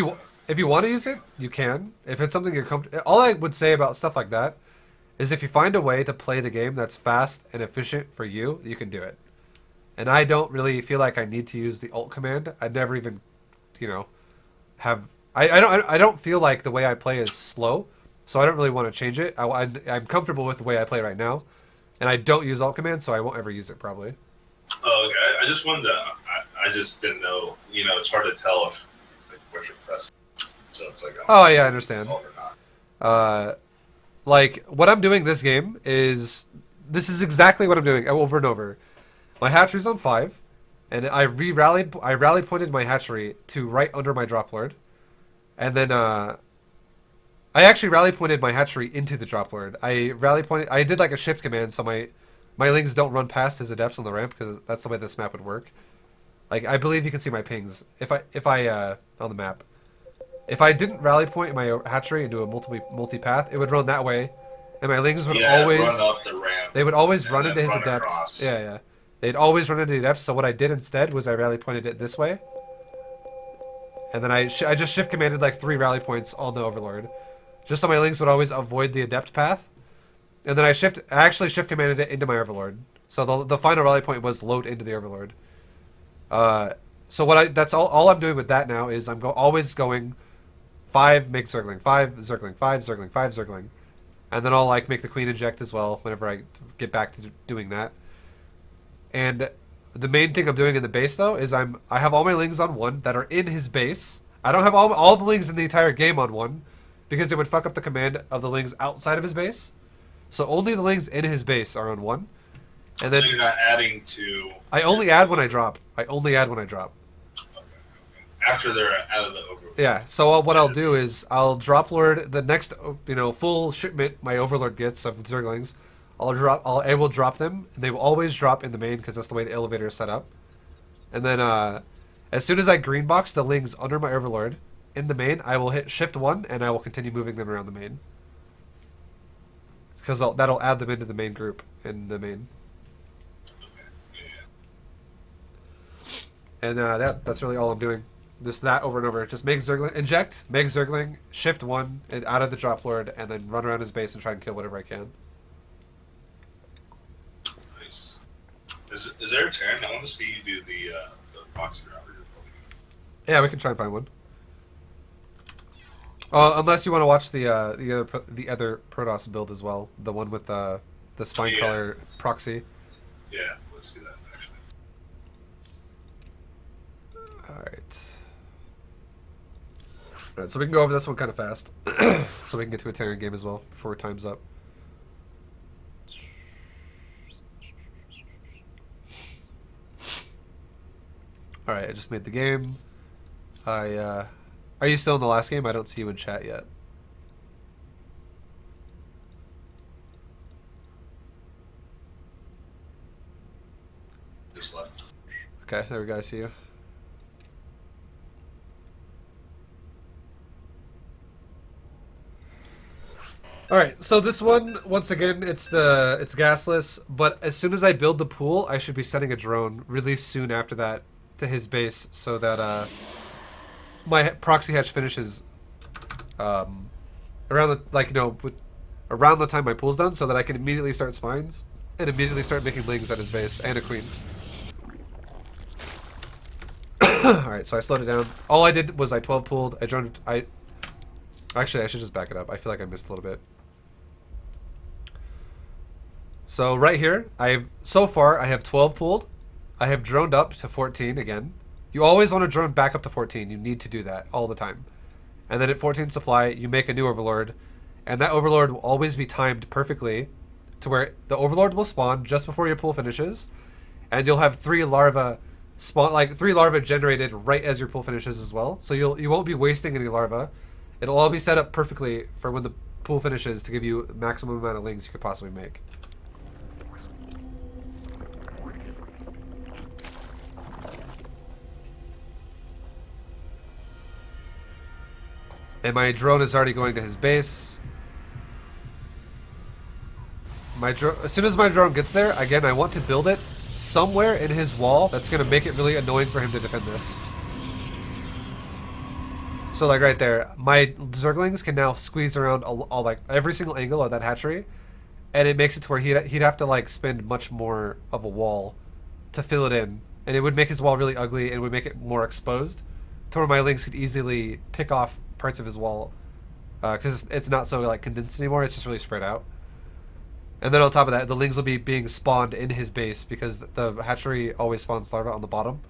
you want to use it, you can. If it's something you're comfortable... All I would say about stuff like that is if you find a way to play the game that's fast and efficient for you, you can do it. And I don't really feel like I need to use the alt command. I never even, have... I don't feel like the way I play is slow, so I don't really want to change it. I'm comfortable with the way I play right now, and I don't use alt command, so I won't ever use it, probably. Oh, okay. I just wanted to. I just didn't know. You know, it's hard to tell if like, what you're pressing. So it's like. Oh yeah, I understand. Or not. Like what I'm doing this game is this is exactly what I'm doing over and over. My hatchery's on 5, and I rally pointed my hatchery to right under my drop lord, and then I actually rally pointed my hatchery into the drop lord. I did like a shift command so my lings don't run past his adepts on the ramp because that's the way this map would work. Like I believe you can see my pings if I on the map. If I didn't rally point my hatchery into a multi path, it would run that way, and my lings would always run up the ramp. They would always run into his run adept. Across. Yeah. They'd always run into the adepts. So what I did instead was I rally pointed it this way, and then I just shift commanded like 3 rally points on the overlord, just so my lings would always avoid the adept path, and then I actually shift commanded it into my overlord. So the final rally point was load into the overlord. So that's all I'm doing with that now is I'm always going 5 make Zergling, 5 Zergling, 5 Zergling, 5 Zergling. And then I'll like make the queen inject as well whenever I get back to doing that. And the main thing I'm doing in the base though is I have all my lings on 1 that are in his base. I don't have all the lings in the entire game on 1 because it would fuck up the command of the lings outside of his base. So only the lings in his base are on 1. And then so you're not adding to. I only add when I drop. After they're out of the overlord. Yeah, so what I'll do is I'll drop lord the next full shipment my overlord gets of the Zerglings. I will drop them, and they will always drop in the main because that's the way the elevator is set up. And then as soon as I green box the lings under my overlord in the main, I will hit shift 1 and I will continue moving them around the main. Because that'll add them into the main group in the main. Okay. Yeah. And that's really all I'm doing. Just that over and over. Just make Zergling, inject, make Zergling, shift 1 and out of the drop lord, and then run around his base and try and kill whatever I can. Nice. Is there a Terran? I want to see you do the Proxy Ravager. Yeah, we can try and find one. Unless you want to watch the other Protoss build as well, the one with the spine color proxy. Yeah, let's do that actually. All right. Alright, so we can go over this one kind of fast, so we can get to a Terran game as well before time's up. Alright, I just made the game. Are you still in the last game? I don't see you in chat yet. Just left. Okay, there we go, I see you. Alright, so this one, once again, it's gasless, but as soon as I build the pool, I should be sending a drone really soon after that to his base so that my proxy hatch finishes around around the time my pool's done so that I can immediately start spines and immediately start making lings at his base and a queen. Alright, so I slowed it down. All I did was I 12 pooled, actually I should just back it up. I feel like I missed a little bit. So right here, so far I have 12 pooled. I have droned up to 14 again. You always want to drone back up to 14. You need to do that all the time. And then at 14 supply, you make a new overlord, and that overlord will always be timed perfectly to where the overlord will spawn just before your pool finishes, and you'll have 3 larvae spawn, like 3 larvae generated right as your pool finishes as well. So you won't be wasting any larvae. It'll all be set up perfectly for when the pool finishes to give you the maximum amount of lings you could possibly make. And my drone is already going to his base. As soon as my drone gets there, again, I want to build it somewhere in his wall that's going to make it really annoying for him to defend this. So like right there, my Zerglings can now squeeze around all like every single angle of that hatchery, and it makes it to where he'd have to like spend much more of a wall to fill it in, and it would make his wall really ugly and would make it more exposed to where my lings could easily pick off parts of his wall because it's not so like condensed anymore. It's just really spread out. And then on top of that, the lings will be being spawned in his base because the hatchery always spawns larvae on the bottom.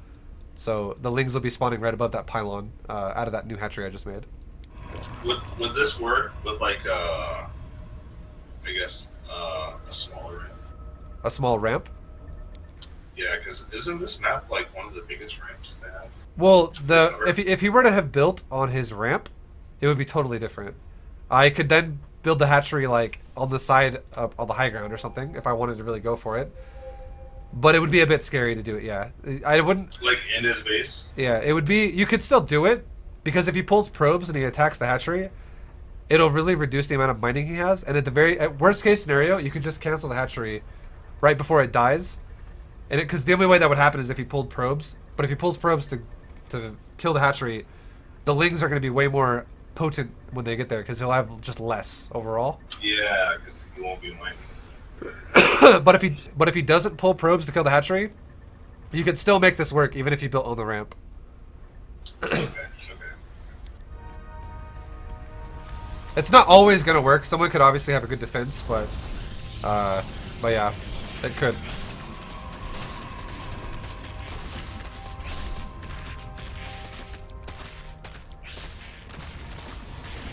So the lings will be spawning right above that pylon out of that new hatchery I just made. Would this work with like I guess a smaller ramp? A small ramp? Yeah, because isn't this map like one of the biggest ramps they have? Well, if he were to have built on his ramp, it would be totally different. I could then build the hatchery like on the side on the high ground or something if I wanted to really go for it. But it would be a bit scary to do it. Yeah, I wouldn't like in his base. Yeah, it would be. You could still do it because if he pulls probes and he attacks the hatchery, it'll really reduce the amount of mining he has. And at worst case scenario, you could just cancel the hatchery right before it dies. And because the only way that would happen is if he pulled probes. But if he pulls probes to kill the hatchery, the lings are going to be way more potent when they get there because he'll have just less overall. Yeah, because he won't be mining. but if he doesn't pull probes to kill the hatchery, you could still make this work even if you built on the ramp. Okay. It's not always gonna work. Someone could obviously have a good defense, but yeah, it could.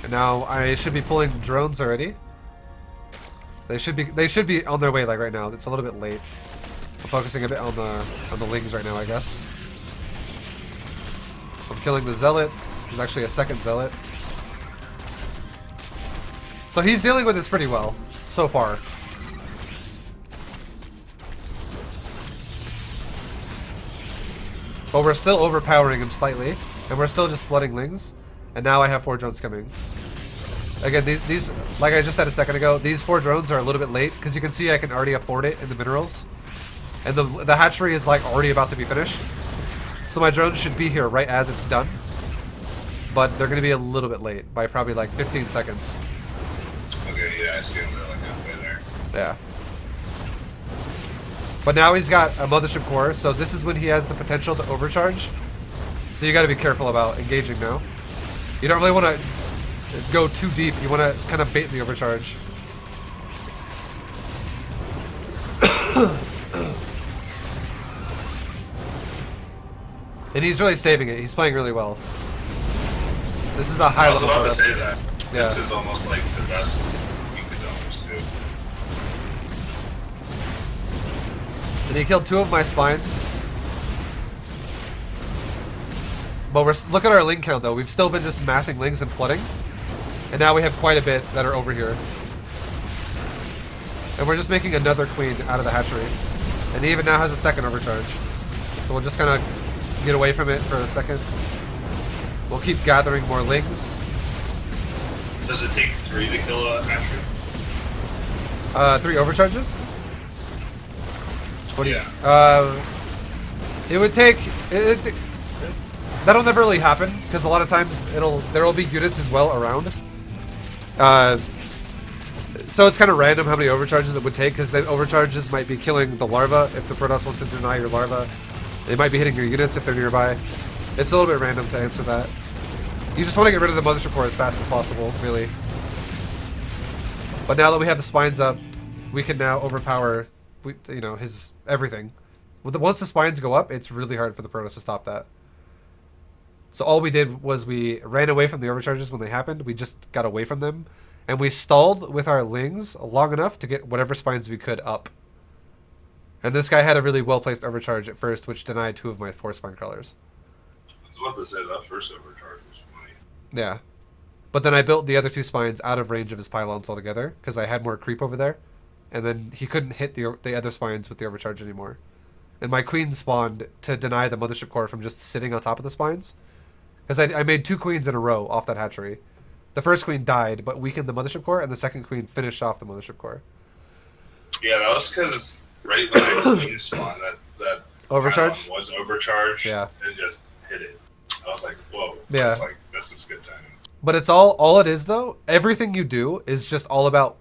And now I should be pulling drones already. They should be on their way like right now. It's a little bit late. I'm focusing a bit on the lings right now, I guess. So I'm killing the zealot. There's actually a second zealot. So he's dealing with this pretty well so far. But we're still overpowering him slightly, and we're still just flooding lings. And now I have 4 drones coming. Again, these, like I just said a second ago, these 4 drones are a little bit late because you can see I can already afford it in the minerals, and the hatchery is like already about to be finished. So my drones should be here right as it's done, but they're going to be a little bit late by probably like 15 seconds. Okay, yeah, I see them. They're like halfway there. Yeah. But now he's got a mothership core, so this is when he has the potential to overcharge. So you got to be careful about engaging now. You don't really want to go too deep. You want to kind of bait the overcharge. And he's really saving it. He's playing really well. This is a high level. I was about to say that. Yeah. This is almost like the best you could almost do. And he killed 2 of my spines. But look at our ling count though. We've still been just massing lings and flooding. And now we have quite a bit that are over here. And we're just making another queen out of the hatchery. And he even now has a second overcharge. So we'll just kind of get away from it for a second. We'll keep gathering more lings. Does it take 3 to kill a hatchery? 3 overcharges? What do you? Yeah. It would take. That'll never really happen because a lot of times there will be units as well around. So it's kind of random how many overcharges it would take because then overcharges might be killing the larva if the Protoss wants to deny your larva. They might be hitting your units if they're nearby. It's a little bit random to answer that. You just want to get rid of the mothership core as fast as possible, really. But now that we have the spines up, we can now overpower, his everything. Once the spines go up, it's really hard for the Protoss to stop that. So all we did was we ran away from the overcharges when they happened. We just got away from them. And we stalled with our lings long enough to get whatever spines we could up. And this guy had a really well-placed overcharge at first, which denied 2 of my 4 spine crawlers. I was about to say that first overcharge was funny. Yeah. But then I built the other 2 spines out of range of his pylons altogether, because I had more creep over there. And then he couldn't hit the other spines with the overcharge anymore. And my queen spawned to deny the mothership core from just sitting on top of the spines. Because I made 2 queens in a row off that hatchery. The first queen died, but weakened the mothership core, and the second queen finished off the mothership core. Yeah, that was because right when I queen spawned, that overcharge was overcharged. Yeah. And just hit it. I was like, whoa. Yeah. That's like, this is good timing. But it's all it is though. Everything you do is just all about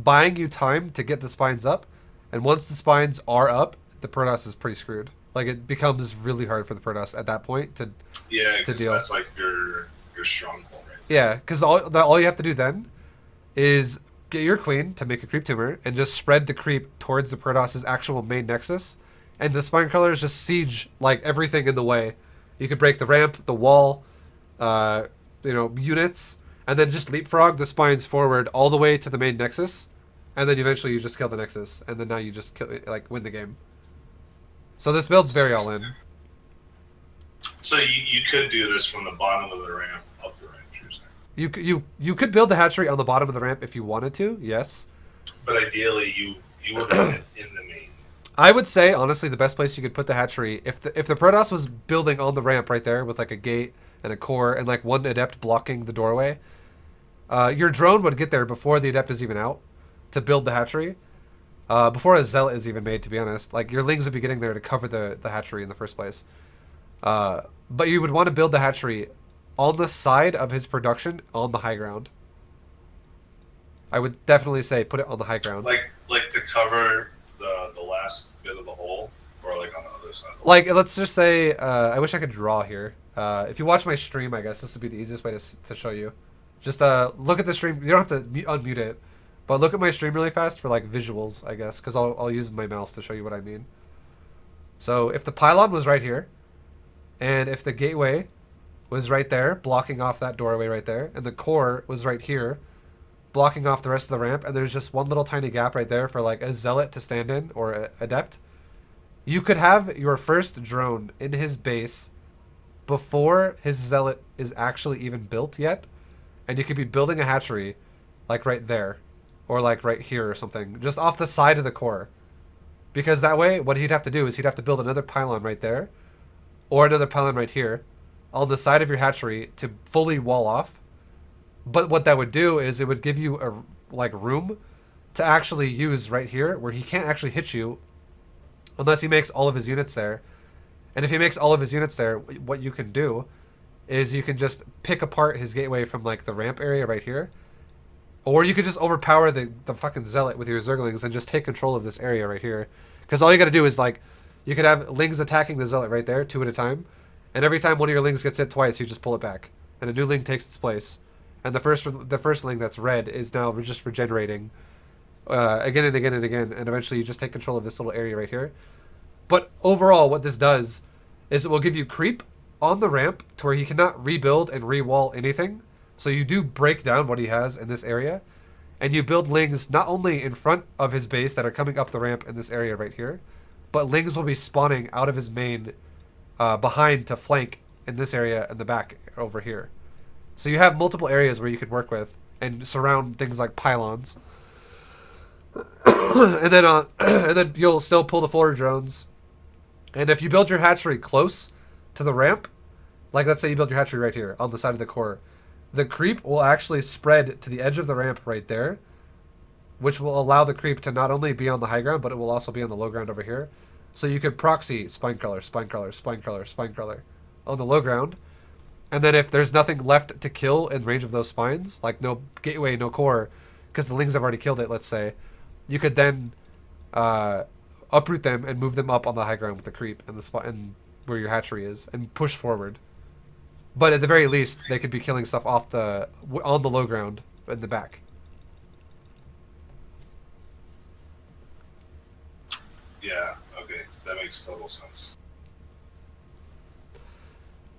buying you time to get the spines up, and once the spines are up, the Protoss is pretty screwed. Like it becomes really hard for the Protoss at that point to deal. That's like your stronghold, right? Yeah, because all you have to do then is get your queen to make a creep tumor and just spread the creep towards the Protoss's actual main nexus, and the spine crawlers just siege like everything in the way. You could break the ramp, the wall, units, and then just leapfrog the spines forward all the way to the main nexus, and then eventually you just kill the nexus, and then now you just win the game. So this build's very all in. So you could do this from the bottom of the ramp up the ramp, you're saying? You could build the hatchery on the bottom of the ramp if you wanted to, yes. But ideally, you would want it in the main. I would say, honestly, the best place you could put the hatchery, if the Protoss was building on the ramp right there with like a gate and a core and like one adept blocking the doorway, your drone would get there before the adept is even out to build the hatchery. Before a zealot is even made, to be honest. Like, your lings would be getting there to cover the hatchery in the first place. But you would want to build the hatchery on the side of his production on the high ground. I would definitely say put it on the high ground. Like to cover the last bit of the hole, or like on the other side? Like, let's just say, I wish I could draw here. If you watch my stream, I guess this would be the easiest way to show you. Just look at the stream. You don't have to unmute it. But look at my stream really fast for like visuals, I guess, because I'll use my mouse to show you what I mean. So if the pylon was right here, and if the gateway was right there, blocking off that doorway right there, and the core was right here, blocking off the rest of the ramp, and there's just one little tiny gap right there for like a zealot to stand in, or a adept, you could have your first drone in his base before his zealot is actually even built yet, and you could be building a hatchery like right there. Or like right here or something, just off the side of the core. Because that way, what he'd have to do is he'd have to build another pylon right there, or another pylon right here, on the side of your hatchery to fully wall off. But what that would do is it would give you a room to actually use right here, where he can't actually hit you unless he makes all of his units there. And if he makes all of his units there, what you can do is you can just pick apart his gateway from like the ramp area right here. Or you could just overpower the fucking zealot with your zerglings and just take control of this area right here. Because all you gotta do is like, you could have lings attacking the zealot right there, 2 at a time. And every time one of your lings gets hit twice, you just pull it back. And a new ling takes its place. And the first ling that's red is now just regenerating again and again and again. And eventually you just take control of this little area right here. But overall, what this does is it will give you creep on the ramp to where he cannot rebuild and re-wall anything. So you do break down what he has in this area, and you build lings not only in front of his base that are coming up the ramp in this area right here, but lings will be spawning out of his main behind to flank in this area in the back over here. So you have multiple areas where you can work with and surround things like pylons. and then you'll still pull the forward drones. And if you build your hatchery close to the ramp, like let's say you build your hatchery right here on the side of the core, the creep will actually spread to the edge of the ramp right there, which will allow the creep to not only be on the high ground, but it will also be on the low ground over here. So you could proxy spine crawler, spine crawler, spine crawler, spine crawler on the low ground. And then if there's nothing left to kill in range of those spines, like no gateway, no core, because the lings have already killed it, let's say, you could then uproot them and move them up on the high ground with the creep and the spot and where your hatchery is and push forward. But at the very least, they could be killing stuff on the low ground in the back. Yeah, okay. That makes total sense.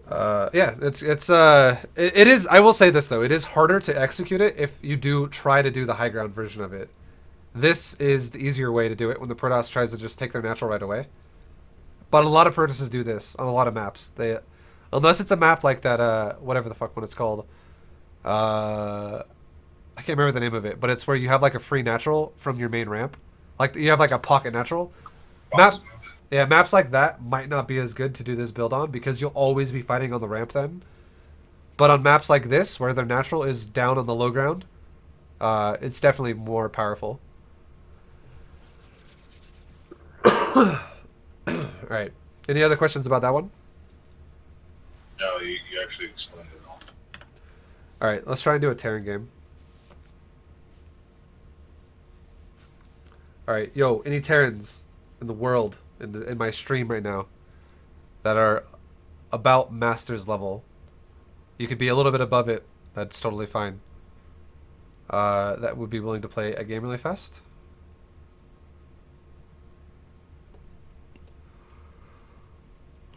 Yeah, it is, I will say this though, it is harder to execute it if you do try to do the high ground version of it. This is the easier way to do it when the Protoss tries to just take their natural right away. But a lot of Protosses do this on a lot of maps. Unless it's a map like that, whatever the fuck one it's called. I can't remember the name of it, but it's where you have like a free natural from your main ramp. Like you have like a pocket natural. Maps like that might not be as good to do this build on because you'll always be fighting on the ramp then. But on maps like this, where their natural is down on the low ground, it's definitely more powerful. Alright. Any other questions about that one? No, you actually explained it all. Alright, let's try and do a Terran game. Alright, yo, any Terrans in the world, in my stream right now, that are about Masters level. You could be a little bit above it, that's totally fine. that would be willing to play a game really fast.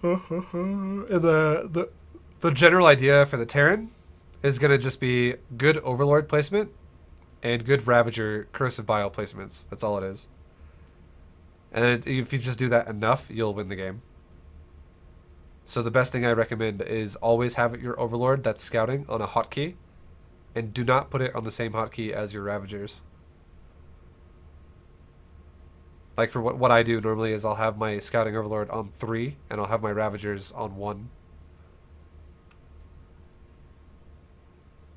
And the general idea for the Terran is going to just be good Overlord placement and good Ravager Corrosive Bile placements. That's all it is. And if you just do that enough, you'll win the game. So the best thing I recommend is always have your Overlord that's scouting on a hotkey, and do not put it on the same hotkey as your Ravagers. Like for what I do normally is I'll have my Scouting Overlord on 3, and I'll have my Ravagers on 1.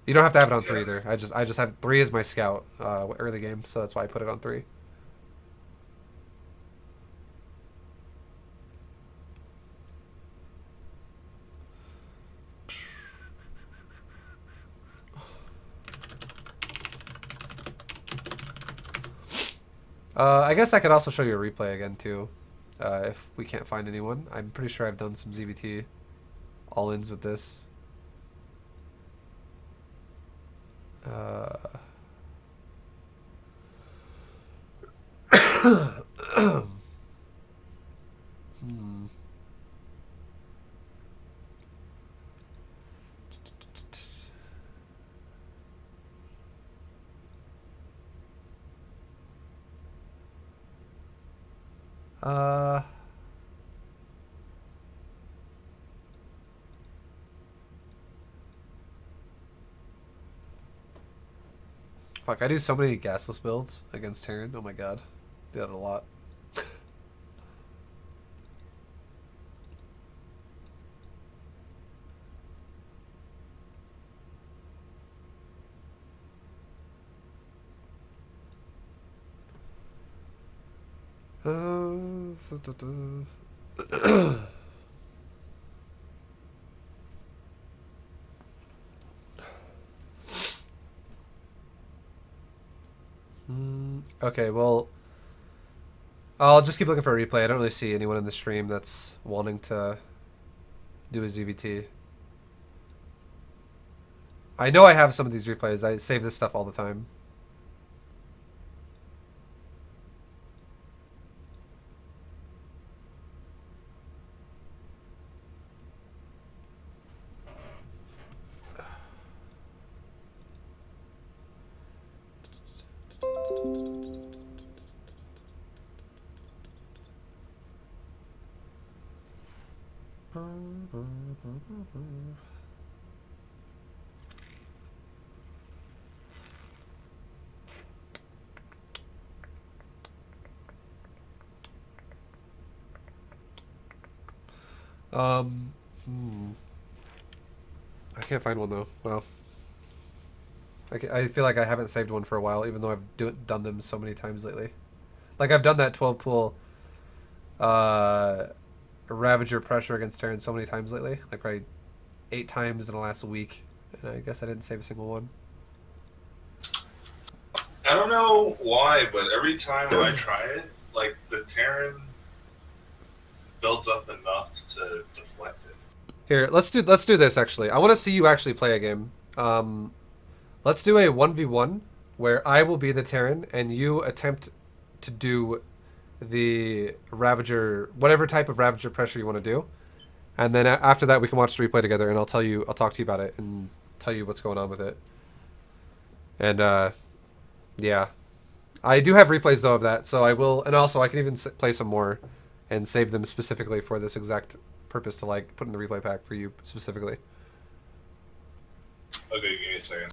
You don't have to have it on 3 either. I just have 3 as my Scout early game, so that's why I put it on 3. I guess I could also show you a replay again too, if we can't find anyone. I'm pretty sure I've done some ZVT all-ins with this. Fuck, I do so many gasless builds against Terran. Oh my god. Do that a lot. Okay, well, I'll just keep looking for a replay. I don't really see anyone in the stream that's wanting to do a ZVT. I know I have some of these replays. I save this stuff all the time. I can't find one though. Well, I feel like I haven't saved one for a while, even though I've done them so many times lately. Like I've done that 12 pool Ravager pressure against Terran so many times lately, like probably 8 times in the last week, and I guess I didn't save a single one. I don't know why, but every time I try it, like the Terran builds up enough to deflect it. Here, let's do this actually. I want to see you actually play a game. Let's do a 1v1 where I will be the Terran and you attempt to do the Ravager, whatever type of Ravager pressure you want to do. And then after that we can watch the replay together and I'll talk to you about it and tell you what's going on with it. And yeah. I do have replays though of that, so I will, and also I can even play some more and save them specifically for this exact purpose to like put in the replay pack for you specifically. Okay, give me a second.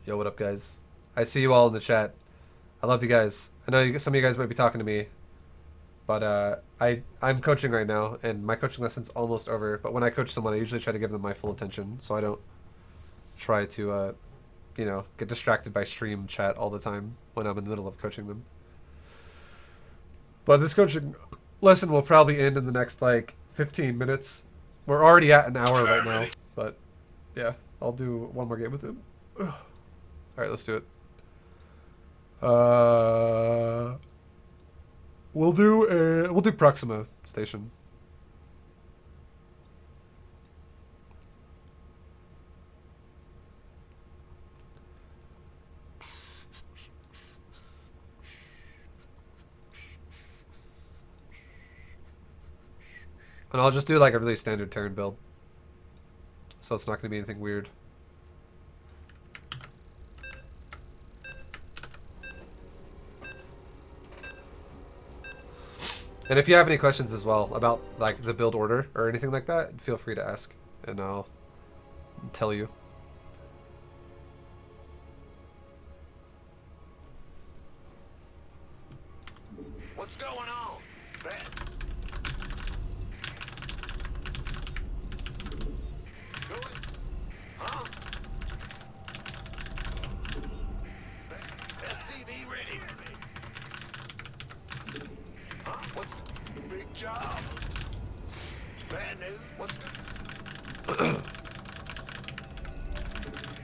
Yo, what up, guys? I see you all in the chat. I love you guys. I know some of you guys might be talking to me, but I'm coaching right now, and my coaching lesson's almost over. But when I coach someone, I usually try to give them my full attention, so I don't try to, you know, get distracted by stream chat all the time when I'm in the middle of coaching them. But this coaching lesson will probably end in the next, like, 15 minutes. We're already at an hour right now, but yeah, I'll do one more game with him. Alright, let's do it. We'll do Proxima Station. And I'll just do like a really standard Terran build. So it's not going to be anything weird. And if you have any questions as well about like the build order or anything like that, feel free to ask and I'll tell you. What's going on? Bad. Going? Huh? SCV ready. Huh? What's big job? Bad news. What's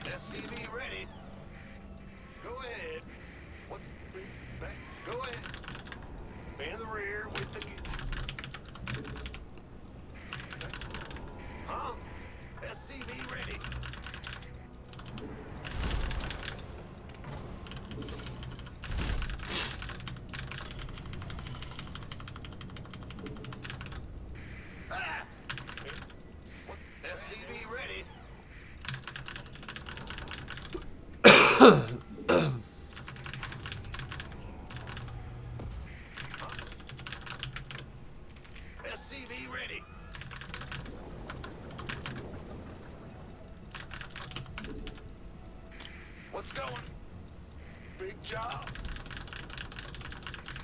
SCV ready. Go ahead. What's big bad? Go ahead. In the rear with the... Huh? SCV ready. Ah! What? SCV ready. SCV ready. What's going? Big job.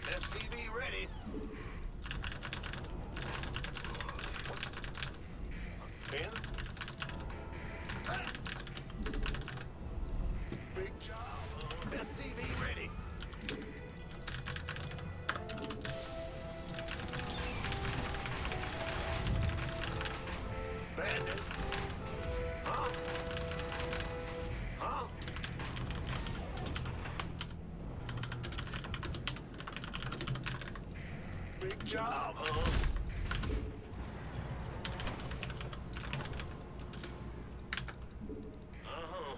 SCV ready. In. Ah. Big job. SCV ready. Bandit. Huh? Huh? Big job, huh? Uh-huh.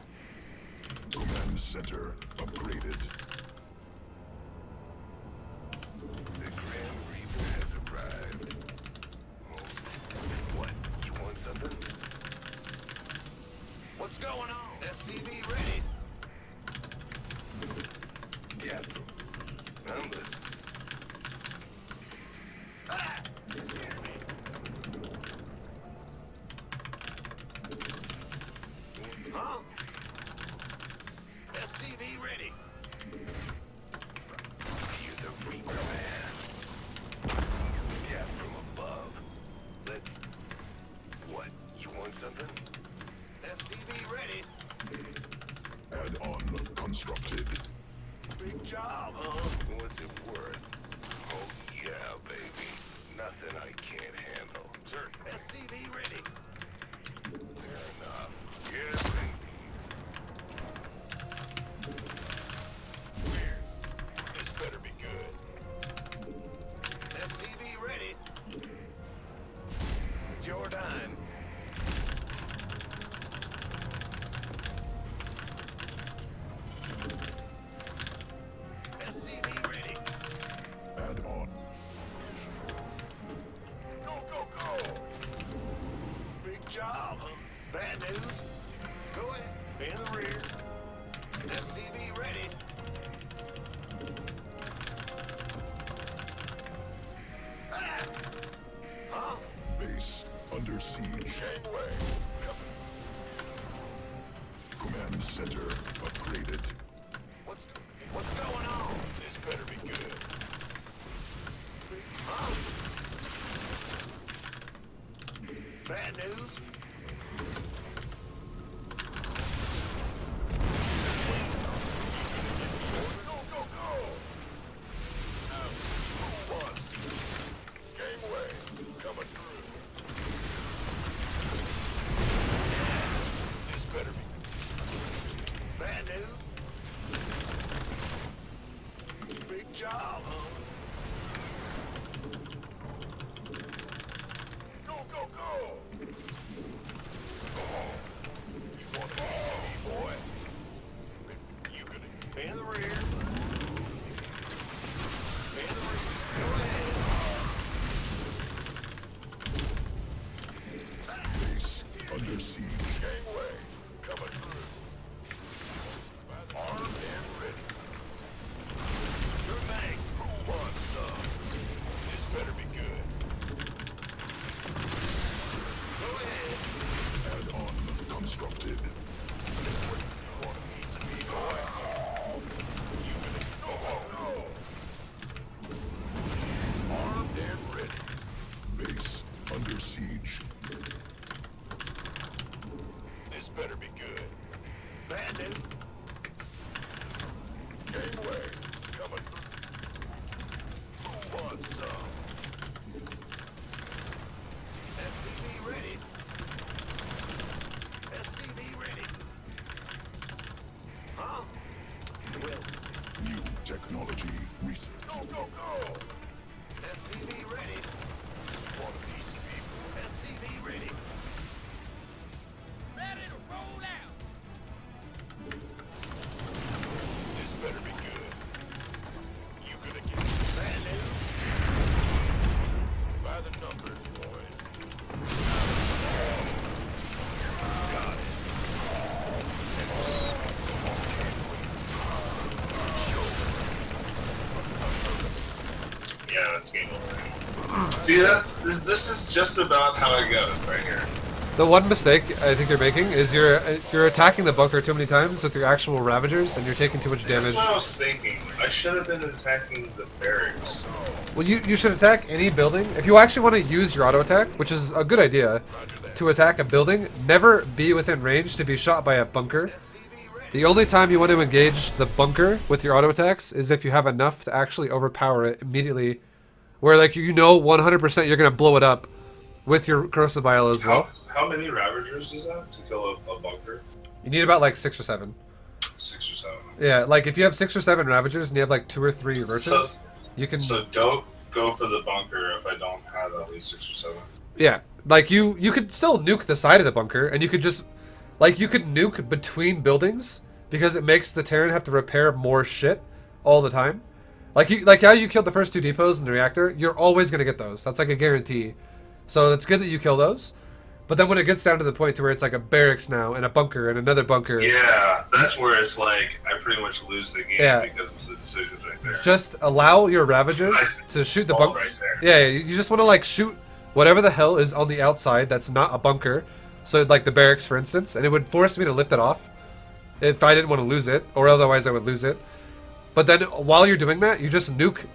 Command center upgraded. The Grand Reaper has arrived. Oh, what? You want something? What's going on? SCV ready. Yeah. I'm listening. Ah! Huh? SCV ready. You're the Reaper man. Yeah, from above. Let's... What? You want something? SCV ready. Add-on constructed. Big job, huh? What's it worth? Oh, yeah, baby. Nothing I can't handle. Zerg, SCV ready. Fair enough. Yes, baby. Weird. This better be good. SCV ready. It's your time. SCV ready. Add-on. Go, go, go! Big job, huh? Bad news. Go ahead. In the rear. SCV ready. Ah! Huh? Base under siege. Gangway. Command center upgraded. What's going on? This better be good. Huh? Bad news? Go, go, go! Who wants? Gangway, coming through. This better be. Bad news? Big job, huh? In the rear. Base under siege. Gangway coming through. Armed and ready. Your mag, who wants some? This better be good. Go ahead. Add-on constructed. Want a piece of me, boy? You gonna armed and ready. Base under siege. This better be good. Bad news. Gangway coming through. Who wants some? SCV ready. SCV ready. Huh? Will. New technology research. Go, go, go! SCV ready. Want a piece of me? SCV ready. Ready to roll out. This better be good. You gonna get bad news? By the numbers, boys. Got it. Yeah, that's game over. See, this is just about how I go right here. The one mistake I think you're making is you're attacking the bunker too many times with your actual Ravagers, and you're taking too much damage. That's what I was thinking. I should have been attacking the barracks. Well, you should attack any building. If you actually want to use your auto attack, which is a good idea, to attack a building, never be within range to be shot by a bunker. The only time you want to engage the bunker with your auto attacks is if you have enough to actually overpower it immediately, where like you know 100% you're gonna blow it up with your corrosive bile as well. How many Ravagers is that to kill a bunker? You need about like 6 or 7. 6 or 7. Yeah, like if you have 6 or 7 Ravagers and you have like 2 or 3 Roaches, you can. So don't go for the bunker if I don't have at least 6 or 7. Yeah, like you could still nuke the side of the bunker, and you could just, like you could nuke between buildings because it makes the Terran have to repair more shit all the time. Like how you killed the first 2 depots in the reactor, you're always gonna get those. That's like a guarantee. So it's good that you kill those. But then when it gets down to the point to where it's like a barracks now and a bunker and another bunker, Yeah, that's where it's like I pretty much lose the game Yeah. because of the decisions right there. just allow your Ravagers to shoot the Ball bunker. right there. Yeah, you just want to like shoot whatever the hell is on the outside that's not a bunker. So like the barracks, for instance, and it would force me to lift it off if I didn't want to lose it, or otherwise I would lose it. But then while you're doing that, you just nuke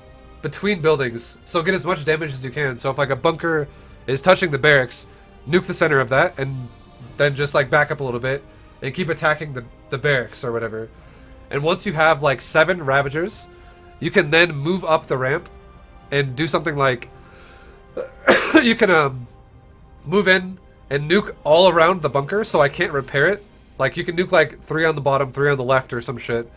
between buildings, so get as much damage as you can. So if like a bunker is touching the barracks, nuke the center of that, and then just like back up a little bit and keep attacking the barracks or whatever. And once you have like 7 Ravagers, you can then move up the ramp and do something like you can move in and nuke all around the bunker so I can't repair it. Like you can nuke like 3 on the bottom, 3 on the left or some shit.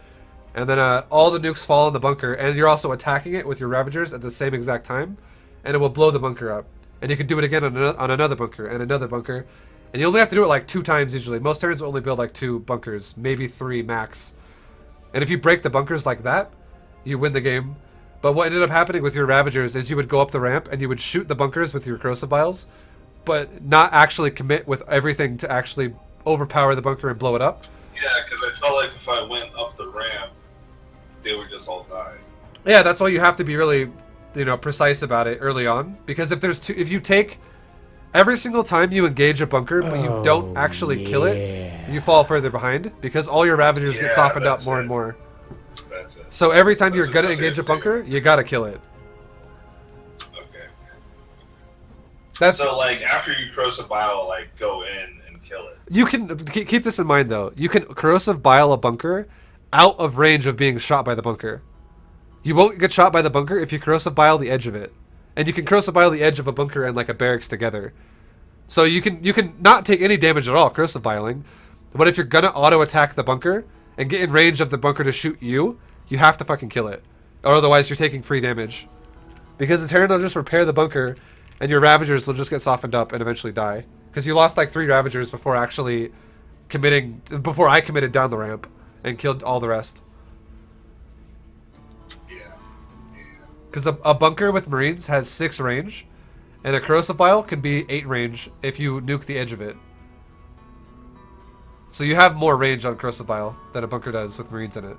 And then all the nukes fall in the bunker, and you're also attacking it with your Ravagers at the same exact time, and it will blow the bunker up. And you can do it again on another bunker and another bunker. And you only have to do it like 2 times usually. Most Terrans only build like 2 bunkers, maybe 3 max. And if you break the bunkers like that, you win the game. But what ended up happening with your Ravagers is you would go up the ramp and you would shoot the bunkers with your corrosive vials, but not actually commit with everything to actually overpower the bunker and blow it up. Yeah, because I felt like if I went up the ramp, they would just all die. Yeah, that's why you have to be really, precise about it early on. Because if you take every single time you engage a bunker, but you don't actually kill it, you fall further behind because all your Ravagers get softened up more and more. That's it. So every time you're That's gonna what I was engage a gonna say. bunker, you gotta kill it. Okay. That's So like after you corrosive bile, like go in and kill it. you can keep this in mind though. You can corrosive bile a bunker out of range of being shot by the bunker. You won't get shot by the bunker if you corrosive bile the edge of it, and you can corrosive bile the edge of a bunker and like a barracks together. So you can not take any damage at all corrosive biling, but if you're gonna auto attack the bunker and get in range of the bunker to shoot you, you have to fucking kill it, or otherwise you're taking free damage. Because the Terran will just repair the bunker and your Ravagers will just get softened up and eventually die. Because you lost like 3 Ravagers before actually before I committed down the ramp and killed all the rest. Yeah. Because a bunker with Marines has 6 range, and a corrosive bile can be 8 range if you nuke the edge of it. So you have more range on corrosive bile than a bunker does with Marines in it.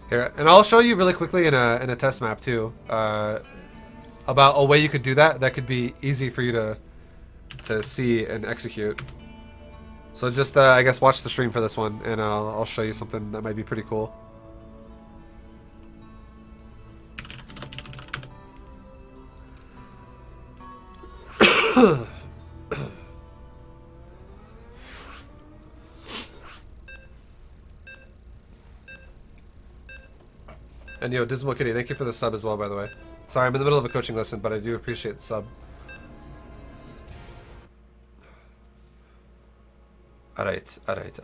Here, and I'll show you really quickly in a test map too, about a way you could do that. That could be easy for you to see and execute. So just I guess watch the stream for this one, and I'll show you something that might be pretty cool. And yo, Dismal Kitty, thank you for the sub as well, by the way. Sorry, I'm in the middle of a coaching lesson, but I do appreciate the sub. Alright. Alright,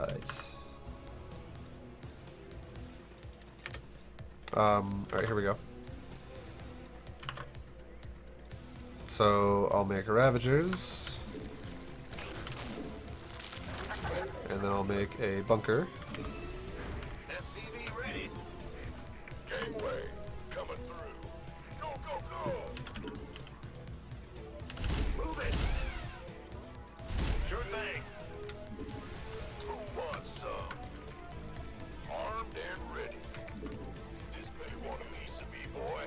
here we go. So, I'll make Ravagers. And then I'll make a bunker. SCV ready. Gangway coming through. Go, go, go. Move it. Sure thing. Who wants some? Armed and ready. This may want a piece of me, boy.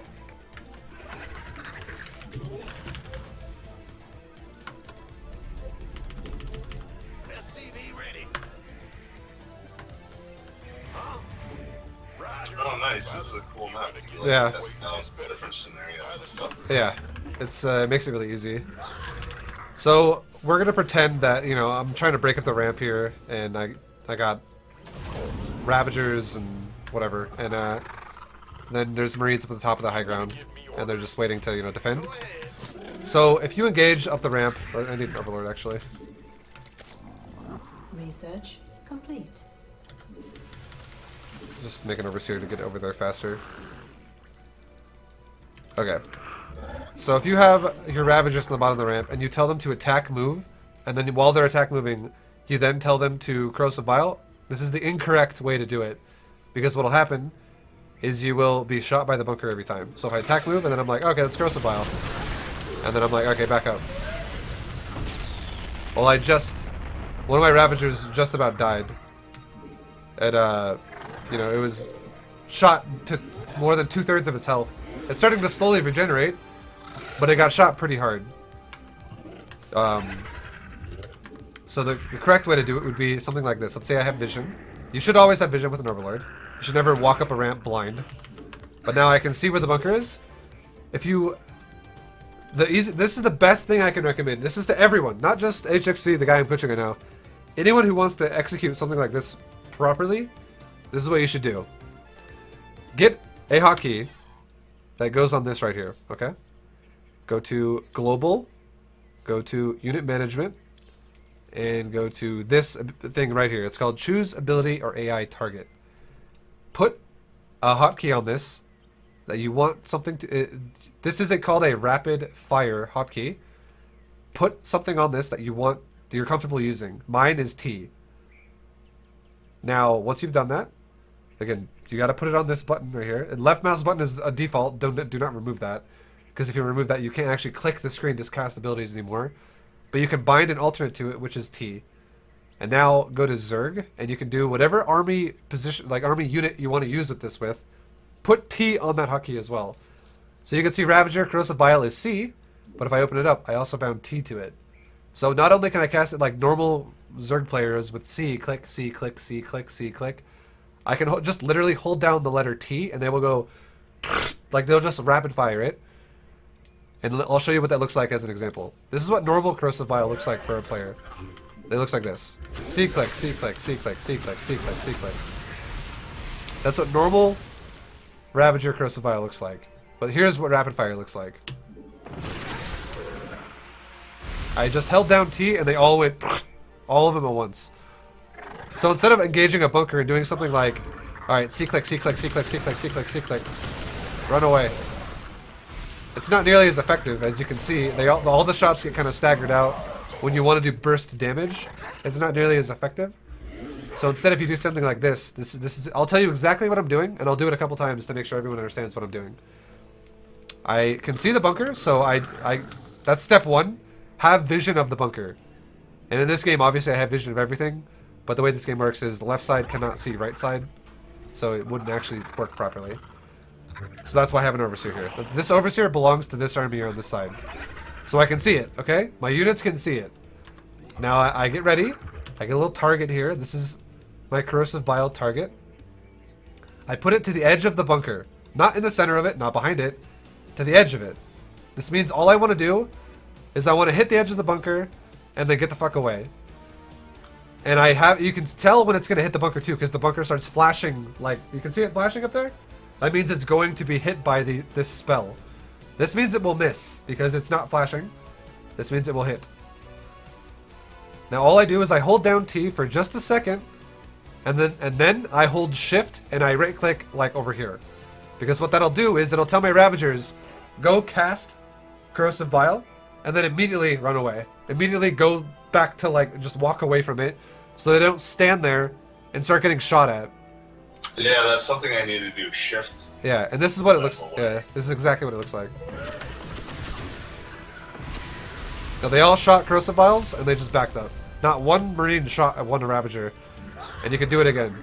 SCV ready. Oh, nice. This is a cool map. You like Yeah. testing out different scenarios and stuff. Yeah, it makes it really easy. So we're gonna pretend that I'm trying to break up the ramp here, and I got Ravagers and whatever, and then there's Marines up at the top of the high ground, and they're just waiting to defend. So if you engage up the ramp, I need an Overlord actually. Research complete. Just make an overseer to get over there faster. Okay. So if you have your Ravagers on the bottom of the ramp and you tell them to attack move, and then while they're attack moving, you then tell them to corrosive bile, this is the incorrect way to do it. Because what'll happen is you will be shot by the bunker every time. So if I attack move and then I'm like, okay, let's corrosive bile. And then I'm like, okay, back up. Well, one of my Ravagers just about died. And it was shot to more than 2/3 of its health. It's starting to slowly regenerate, but it got shot pretty hard. So the correct way to do it would be something like this. Let's say I have vision. You should always have vision with an Overlord. You should never walk up a ramp blind. But now I can see where the bunker is. This is the best thing I can recommend. This is to everyone, not just HXC, the guy I'm coaching right now. Anyone who wants to execute something like this properly, this is what you should do. Get a hotkey that goes on this right here, okay? Go to Global, go to Unit Management, and go to this thing right here. It's called Choose Ability or AI Target. Put a hotkey on this that you want something to... this is called a Rapid Fire hotkey. Put something on this that you're comfortable using. Mine is T. Now, once you've done that, again, you got to put it on this button right here. And left mouse button is a default. Do not remove that. Because if you remove that, you can't actually click the screen to cast abilities anymore. But you can bind an alternate to it, which is T. And now go to Zerg, and you can do whatever army position, like army unit you want to use with this with. Put T on that hotkey as well. So you can see Ravager, Corrosive Bile is C, but if I open it up, I also bound T to it. So not only can I cast it like normal Zerg players with C, click, C, click, C, click, C, click, I can just literally hold down the letter T, and they will go, like they'll just rapid fire it. And I'll show you what that looks like as an example. This is what normal Corrosive Bile looks like for a player. It looks like this. C click, C click, C click, C click, C click, C click. That's what normal Ravager Corrosive Bile looks like. But here's what rapid fire looks like. I just held down T and they all went, all of them at once. So instead of engaging a bunker and doing something like Alright, C-click, C-click, C-click, C-click, C-click, C-click. Run away. It's not nearly as effective, as you can see. All the shots get kind of staggered out. When you want to do burst damage, it's not nearly as effective. So instead, if you do something like this is, I'll tell you exactly what I'm doing, and I'll do it a couple times to make sure everyone understands what I'm doing. I can see the bunker, so that's step one. Have vision of the bunker. And in this game, obviously, I have vision of everything, but the way this game works is the left side cannot see right side, so it wouldn't actually work properly. So that's why I have an overseer here. This overseer belongs to this army on this side. So I can see it, okay? My units can see it. Now I get ready. I get a little target here. This is my corrosive bile target. I put it to the edge of the bunker. Not in the center of it, not behind it. To the edge of it. This means all I want to do is I want to hit the edge of the bunker and then get the fuck away. And you can tell when it's going to hit the bunker too, because the bunker starts flashing, like, you can see it flashing up there? That means it's going to be hit by this spell. This means it will miss, because it's not flashing. This means it will hit. Now all I do is I hold down T for just a second, and then I hold shift and I right click like over here. Because what that'll do is it'll tell my Ravagers, go cast Corrosive Bile, and then immediately run away. Immediately go back to like, just walk away from it, so they don't stand there and start getting shot at. Yeah, that's something I need to do. Shift. Yeah, and this is what it looks. Yeah, this is exactly what it looks like. Now they all shot Corrosive Vials and they just backed up. Not one Marine shot at one Ravager, and you can do it again.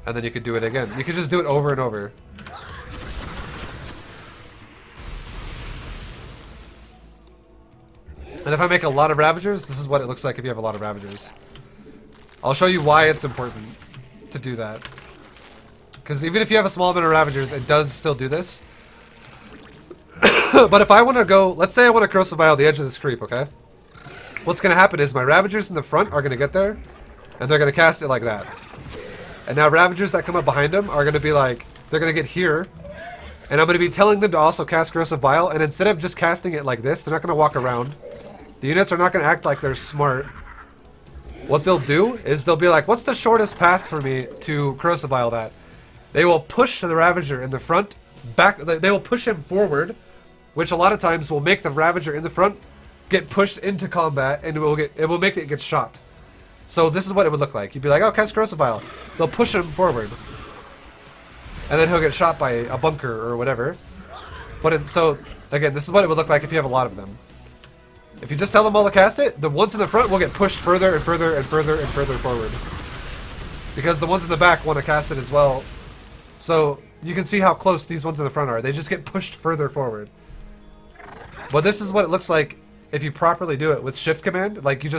And then you could do it again. You could just do it over and over. And if I make a lot of Ravagers, this is what it looks like if you have a lot of Ravagers. I'll show you why it's important to do that. Because even if you have a small amount of Ravagers, it does still do this. But if I want to go, let's say I want to Corrosive Vial the edge of this creep, okay? What's going to happen is my Ravagers in the front are going to get there, and they're going to cast it like that. And now Ravagers that come up behind them are going to be like, they're going to get here, and I'm going to be telling them to also cast Corrosive Bile, and instead of just casting it like this, they're not going to walk around. The units are not going to act like they're smart. What they'll do is they'll be like, what's the shortest path for me to Corrosive Bile that? They will push the Ravager in the front, back. They will push him forward, which a lot of times will make the Ravager in the front get pushed into combat, and it will make it get shot. So this is what it would look like. You'd be like, oh, cast Corrosive Bile. They'll push him forward. And then he'll get shot by a bunker or whatever. So, again, this is what it would look like if you have a lot of them. If you just tell them all to cast it, the ones in the front will get pushed further and further and further and further forward. Because the ones in the back want to cast it as well. So, you can see how close these ones in the front are. They just get pushed further forward. But this is what it looks like if you properly do it with shift command. Like, you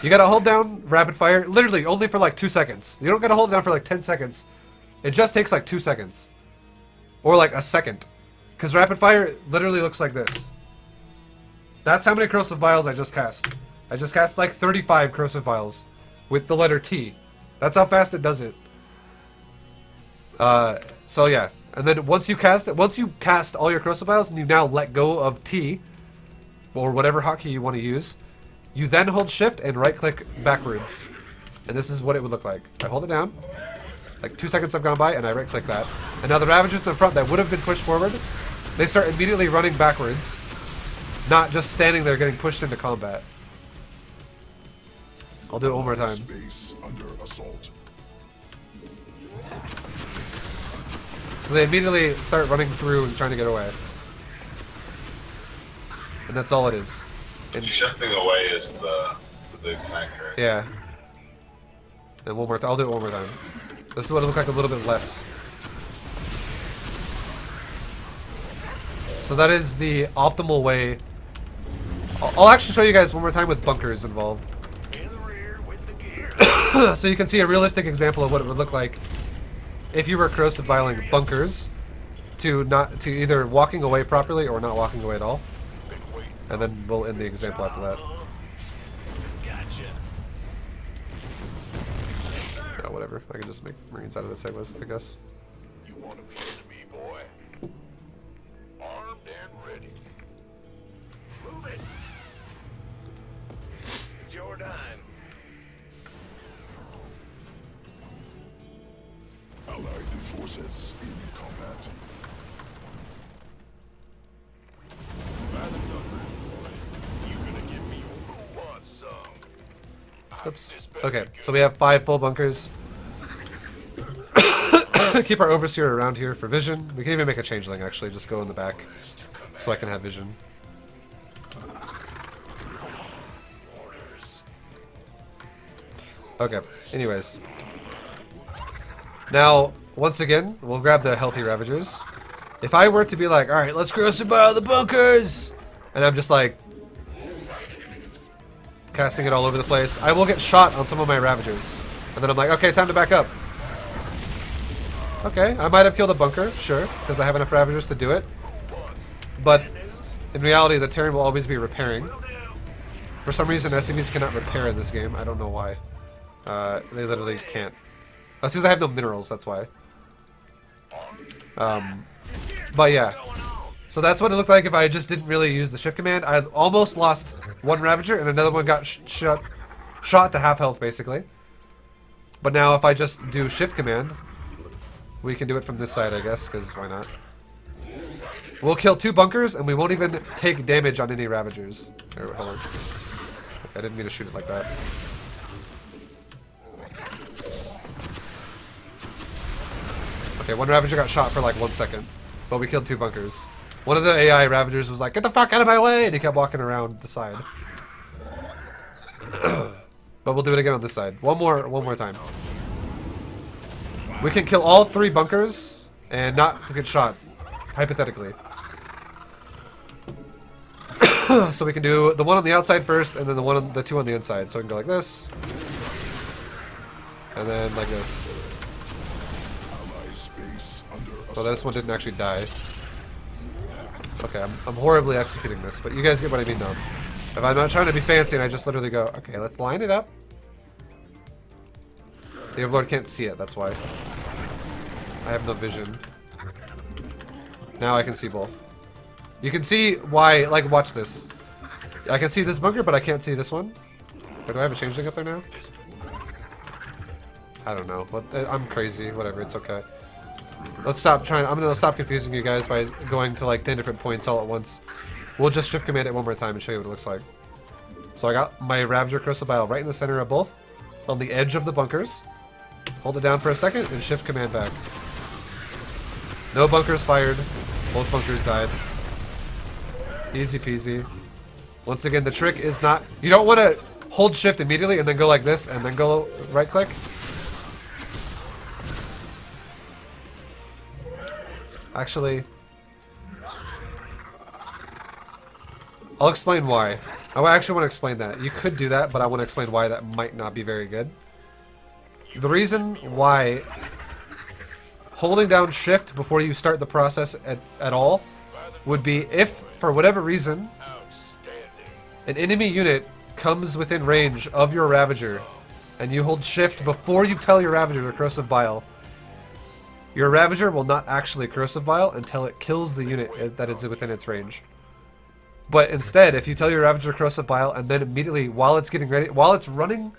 gotta hold down rapid fire, literally only for like 2 seconds. You don't gotta hold it down for like 10 seconds. It just takes like 2 seconds. Or like a second. Because rapid fire literally looks like this. That's how many Corrosive Vials I just cast. I just cast like 35 Corrosive Vials with the letter T. That's how fast it does it. So yeah. And then once you cast all your Corrosive Vials and you now let go of T, or whatever hotkey you want to use, you then hold shift and right click backwards. And this is what it would look like. I hold it down. Like 2 seconds have gone by and I right click that. And now the Ravagers in the front that would have been pushed forward, they start immediately running backwards. Not just standing there getting pushed into combat. I'll do it one more time. Space under assault. So they immediately start running through and trying to get away. And that's all it is. And Shifting away is the big factor. yeah. And one more time. I'll do it one more time. This is what it looks like a little bit less. So that is the optimal way. I'll actually show you guys one more time with bunkers involved. In the rear with the gear. So you can see a realistic example of what it would look like if you were Corrosive Viling bunkers to either walking away properly or not walking away at all. And then we'll end the example after that. Gotcha. Yeah, whatever. I can just make Marines out of this, I guess. You want to play to me, boy? Armed and ready. Move it. Forces in combat. Oops. Okay, so we have 5 full bunkers. Keep our overseer around here for vision. We can even make a changeling, actually. Just go in the back so I can have vision. Okay, anyways. Now, once again, we'll grab the healthy Ravagers. If I were to be like, alright, let's corrosive bile the bunkers! And I'm just like, casting it all over the place, I will get shot on some of my Ravagers. And then I'm like, okay, time to back up. Okay, I might have killed a bunker, sure, because I have enough Ravagers to do it. But in reality, the Terran will always be repairing. For some reason, SCVs cannot repair in this game. I don't know why. They literally can't. Oh, it's because I have no minerals, that's why. But yeah. So that's what it looked like if I just didn't really use the shift command. I almost lost one Ravager and another one got shot to half health, basically. But now if I just do shift command, we can do it from this side, I guess, because why not? We'll kill 2 bunkers and we won't even take damage on any Ravagers. Hold on. I didn't mean to shoot it like that. Okay, one Ravager got shot for like 1 second, but we killed 2 bunkers. One of the AI Ravagers was like, "Get the fuck out of my way!" and he kept walking around the side. But we'll do it again on this side. One more time. We can kill all 3 bunkers and not get shot, hypothetically. So we can do the one on the outside first, and then the 2 on the inside. So we can go like this, and then like this. So this one didn't actually die. Okay, I'm horribly executing this, but you guys get what I mean though. If I'm not trying to be fancy and I just literally go, okay, let's line it up. The Overlord can't see it, that's why. I have no vision. Now I can see both. You can see why, like, watch this. I can see this bunker, but I can't see this one. Or do I have a changeling up there now? I don't know. I'm crazy. Whatever, it's okay. Let's stop trying. I'm gonna stop confusing you guys by going to like 10 different points all at once. We'll just shift command it one more time and show you what it looks like. So I got my Ravager Corrosive Bile right in the center of both, on the edge of the bunkers. Hold it down for a second and shift command back. No bunkers fired. Both bunkers died. Easy peasy. Once again, the trick is not... You don't want to hold shift immediately and then go like this and then go right click. Actually, I'll explain why. I actually want to explain that. You could do that, but I want to explain why that might not be very good. The reason why holding down shift before you start the process at all would be if, for whatever reason, an enemy unit comes within range of your Ravager and you hold shift before you tell your Ravager to Corrosive Bile, your Ravager will not actually Corrosive Bile until it kills the unit that is within its range. But instead, if you tell your Ravager to Corrosive Bile and then immediately, while it's getting ready, while it's running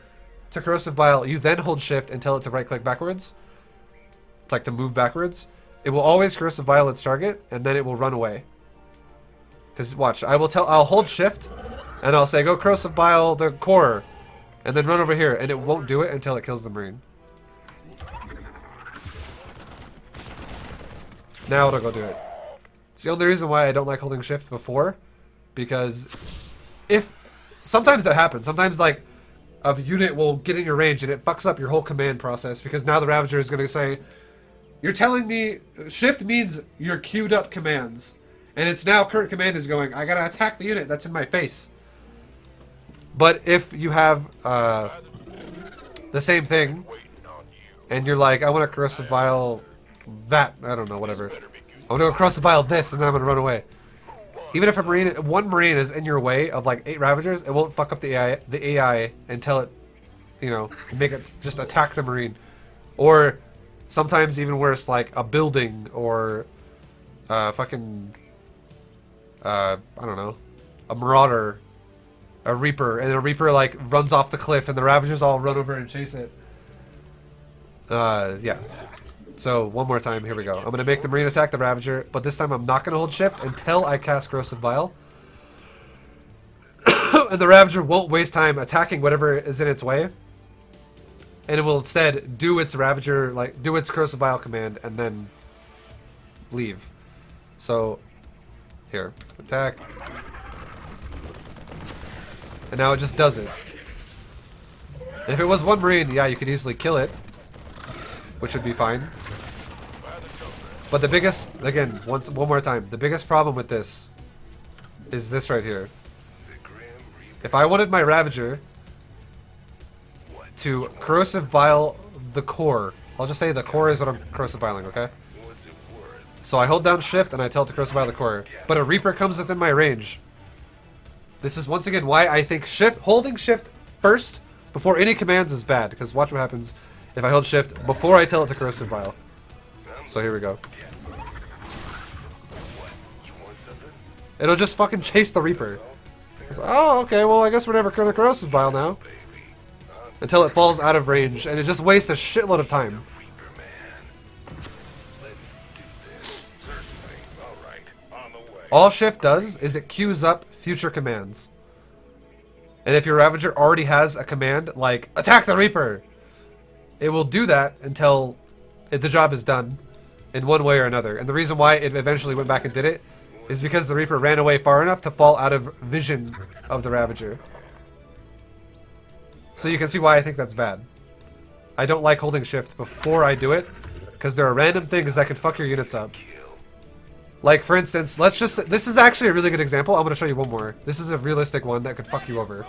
to Corrosive Bile, you then hold shift and tell it to right-click backwards. It's like to move backwards. It will always Corrosive Bile its target, and then it will run away. Because watch, I'll hold shift, and I'll say, go Corrosive Bile the core, and then run over here, and it won't do it until it kills the Marine. Now it'll go do it. It's the only reason why I don't like holding shift before, because if sometimes that happens. Sometimes like a unit will get in your range and it fucks up your whole command process, because now the Ravager is going to say, you're telling me shift means your queued up commands, and it's now current command is going, I gotta attack the unit that's in my face. But if you have the same thing and you're like, I want to Corrosive Bile that, I don't know, whatever, I want to go Corrosive Bile this, and then I'm gonna run away. Even if one Marine is in your way of like 8 Ravagers, it won't fuck up the AI until it, you know, make it just attack the Marine. Or sometimes even worse, like a building or fucking, I don't know, a Marauder, a Reaper, and a Reaper like runs off the cliff and the Ravagers all run over and chase it. Yeah. So one more time, here we go. I'm going to make the Marine attack the Ravager, but this time I'm not going to hold shift until I cast Corrosive Bile. And the Ravager won't waste time attacking whatever is in its way. And it will instead do its Ravager, like, do its Corrosive Bile command and then leave. So, here, attack. And now it just does it. And if it was one Marine, yeah, you could easily kill it, which would be fine. But the biggest, again, one more time, the biggest problem with this is this right here. If I wanted my Ravager to Corrosive Bile the core, I'll just say the core is what I'm Corrosive Biling, okay? So I hold down shift and I tell it to Corrosive Bile the core, but a Reaper comes within my range. This is once again why I think holding shift first before any commands is bad, because watch what happens if I hold shift before I tell it to Corrosive Bile. So here we go. It'll just fucking chase the Reaper. It's like, oh, okay, well I guess we're never gonna Corrosive Bile now. Until it falls out of range, and it just wastes a shitload of time. All shift does is it queues up future commands. And if your Ravager already has a command like attack the Reaper, it will do that until the job is done in one way or another. And the reason why it eventually went back and did it is because the Reaper ran away far enough to fall out of vision of the Ravager. So you can see why I think that's bad. I don't like holding shift before I do it, because there are random things that can fuck your units up. Like, for instance, this is actually a really good example. I'm going to show you one more. This is a realistic one that could fuck you over.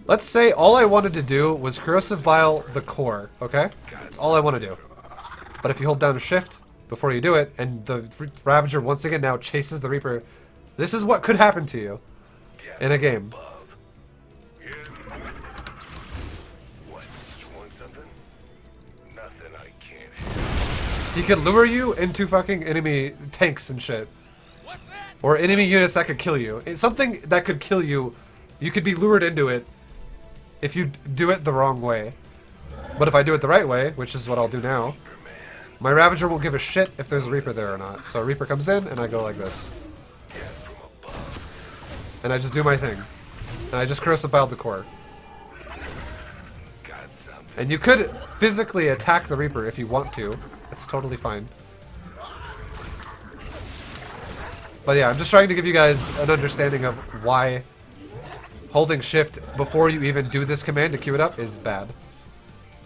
Let's say all I wanted to do was Corrosive Bile the core, okay? That's all I want to do. But if you hold down shift before you do it, and the Ravager once again now chases the Reaper, this is what could happen to you in a game. He could lure you into fucking enemy tanks and shit. Or enemy units that could kill you. It's something that could kill you. You could be lured into it if you do it the wrong way. But if I do it the right way, which is what I'll do now, my Ravager won't give a shit if there's a Reaper there or not. So a Reaper comes in and I go like this. And I just do my thing. And I just Corrosive Bile the core. And you could physically attack the Reaper if you want to. It's totally fine. But yeah, I'm just trying to give you guys an understanding of why holding shift before you even do this command to queue it up is bad.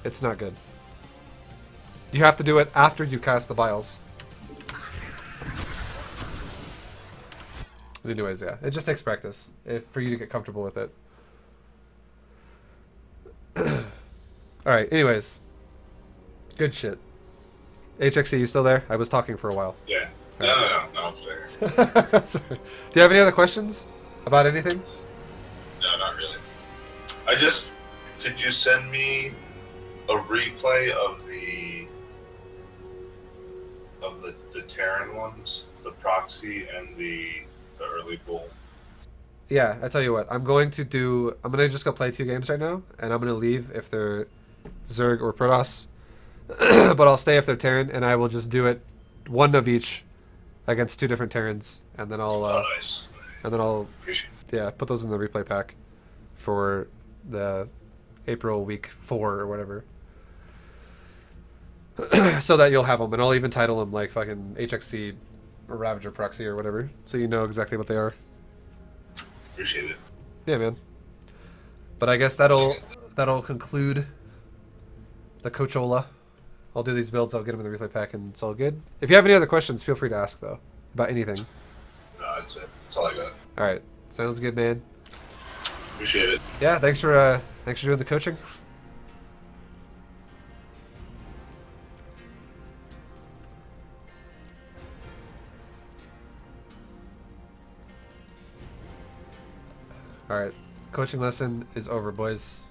It's not good. You have to do it after you cast the biles. Anyways, yeah, it just takes practice for you to get comfortable with it. Alright, anyways. Good shit. HXC, you still there? I was talking for a while. Yeah. No, I'm there. Sorry. Do you have any other questions about anything? No, not really. Could you send me a replay of the Terran ones, the Proxy and the early bull? Yeah, I tell you what, I'm gonna just go play 2 games right now, and I'm gonna leave if they're Zerg or Protoss. But I'll stay if they're Terran, and I will just do it one of each against 2 different Terrans, and then I'll Nice. and then I'll Appreciate yeah, put those in the replay pack for the April week 4 or whatever. So that you'll have them, and I'll even title them like fucking HXC or Ravager Proxy or whatever, so you know exactly what they are. Appreciate it. Yeah, man. But I guess that'll conclude the Coachola. I'll do these builds, I'll get them in the replay pack, and it's all good. If you have any other questions, feel free to ask, though, about anything. No, that's it. That's all I got. Alright, sounds good, man. Appreciate it. Yeah, thanks for doing the coaching. Alright, coaching lesson is over, boys.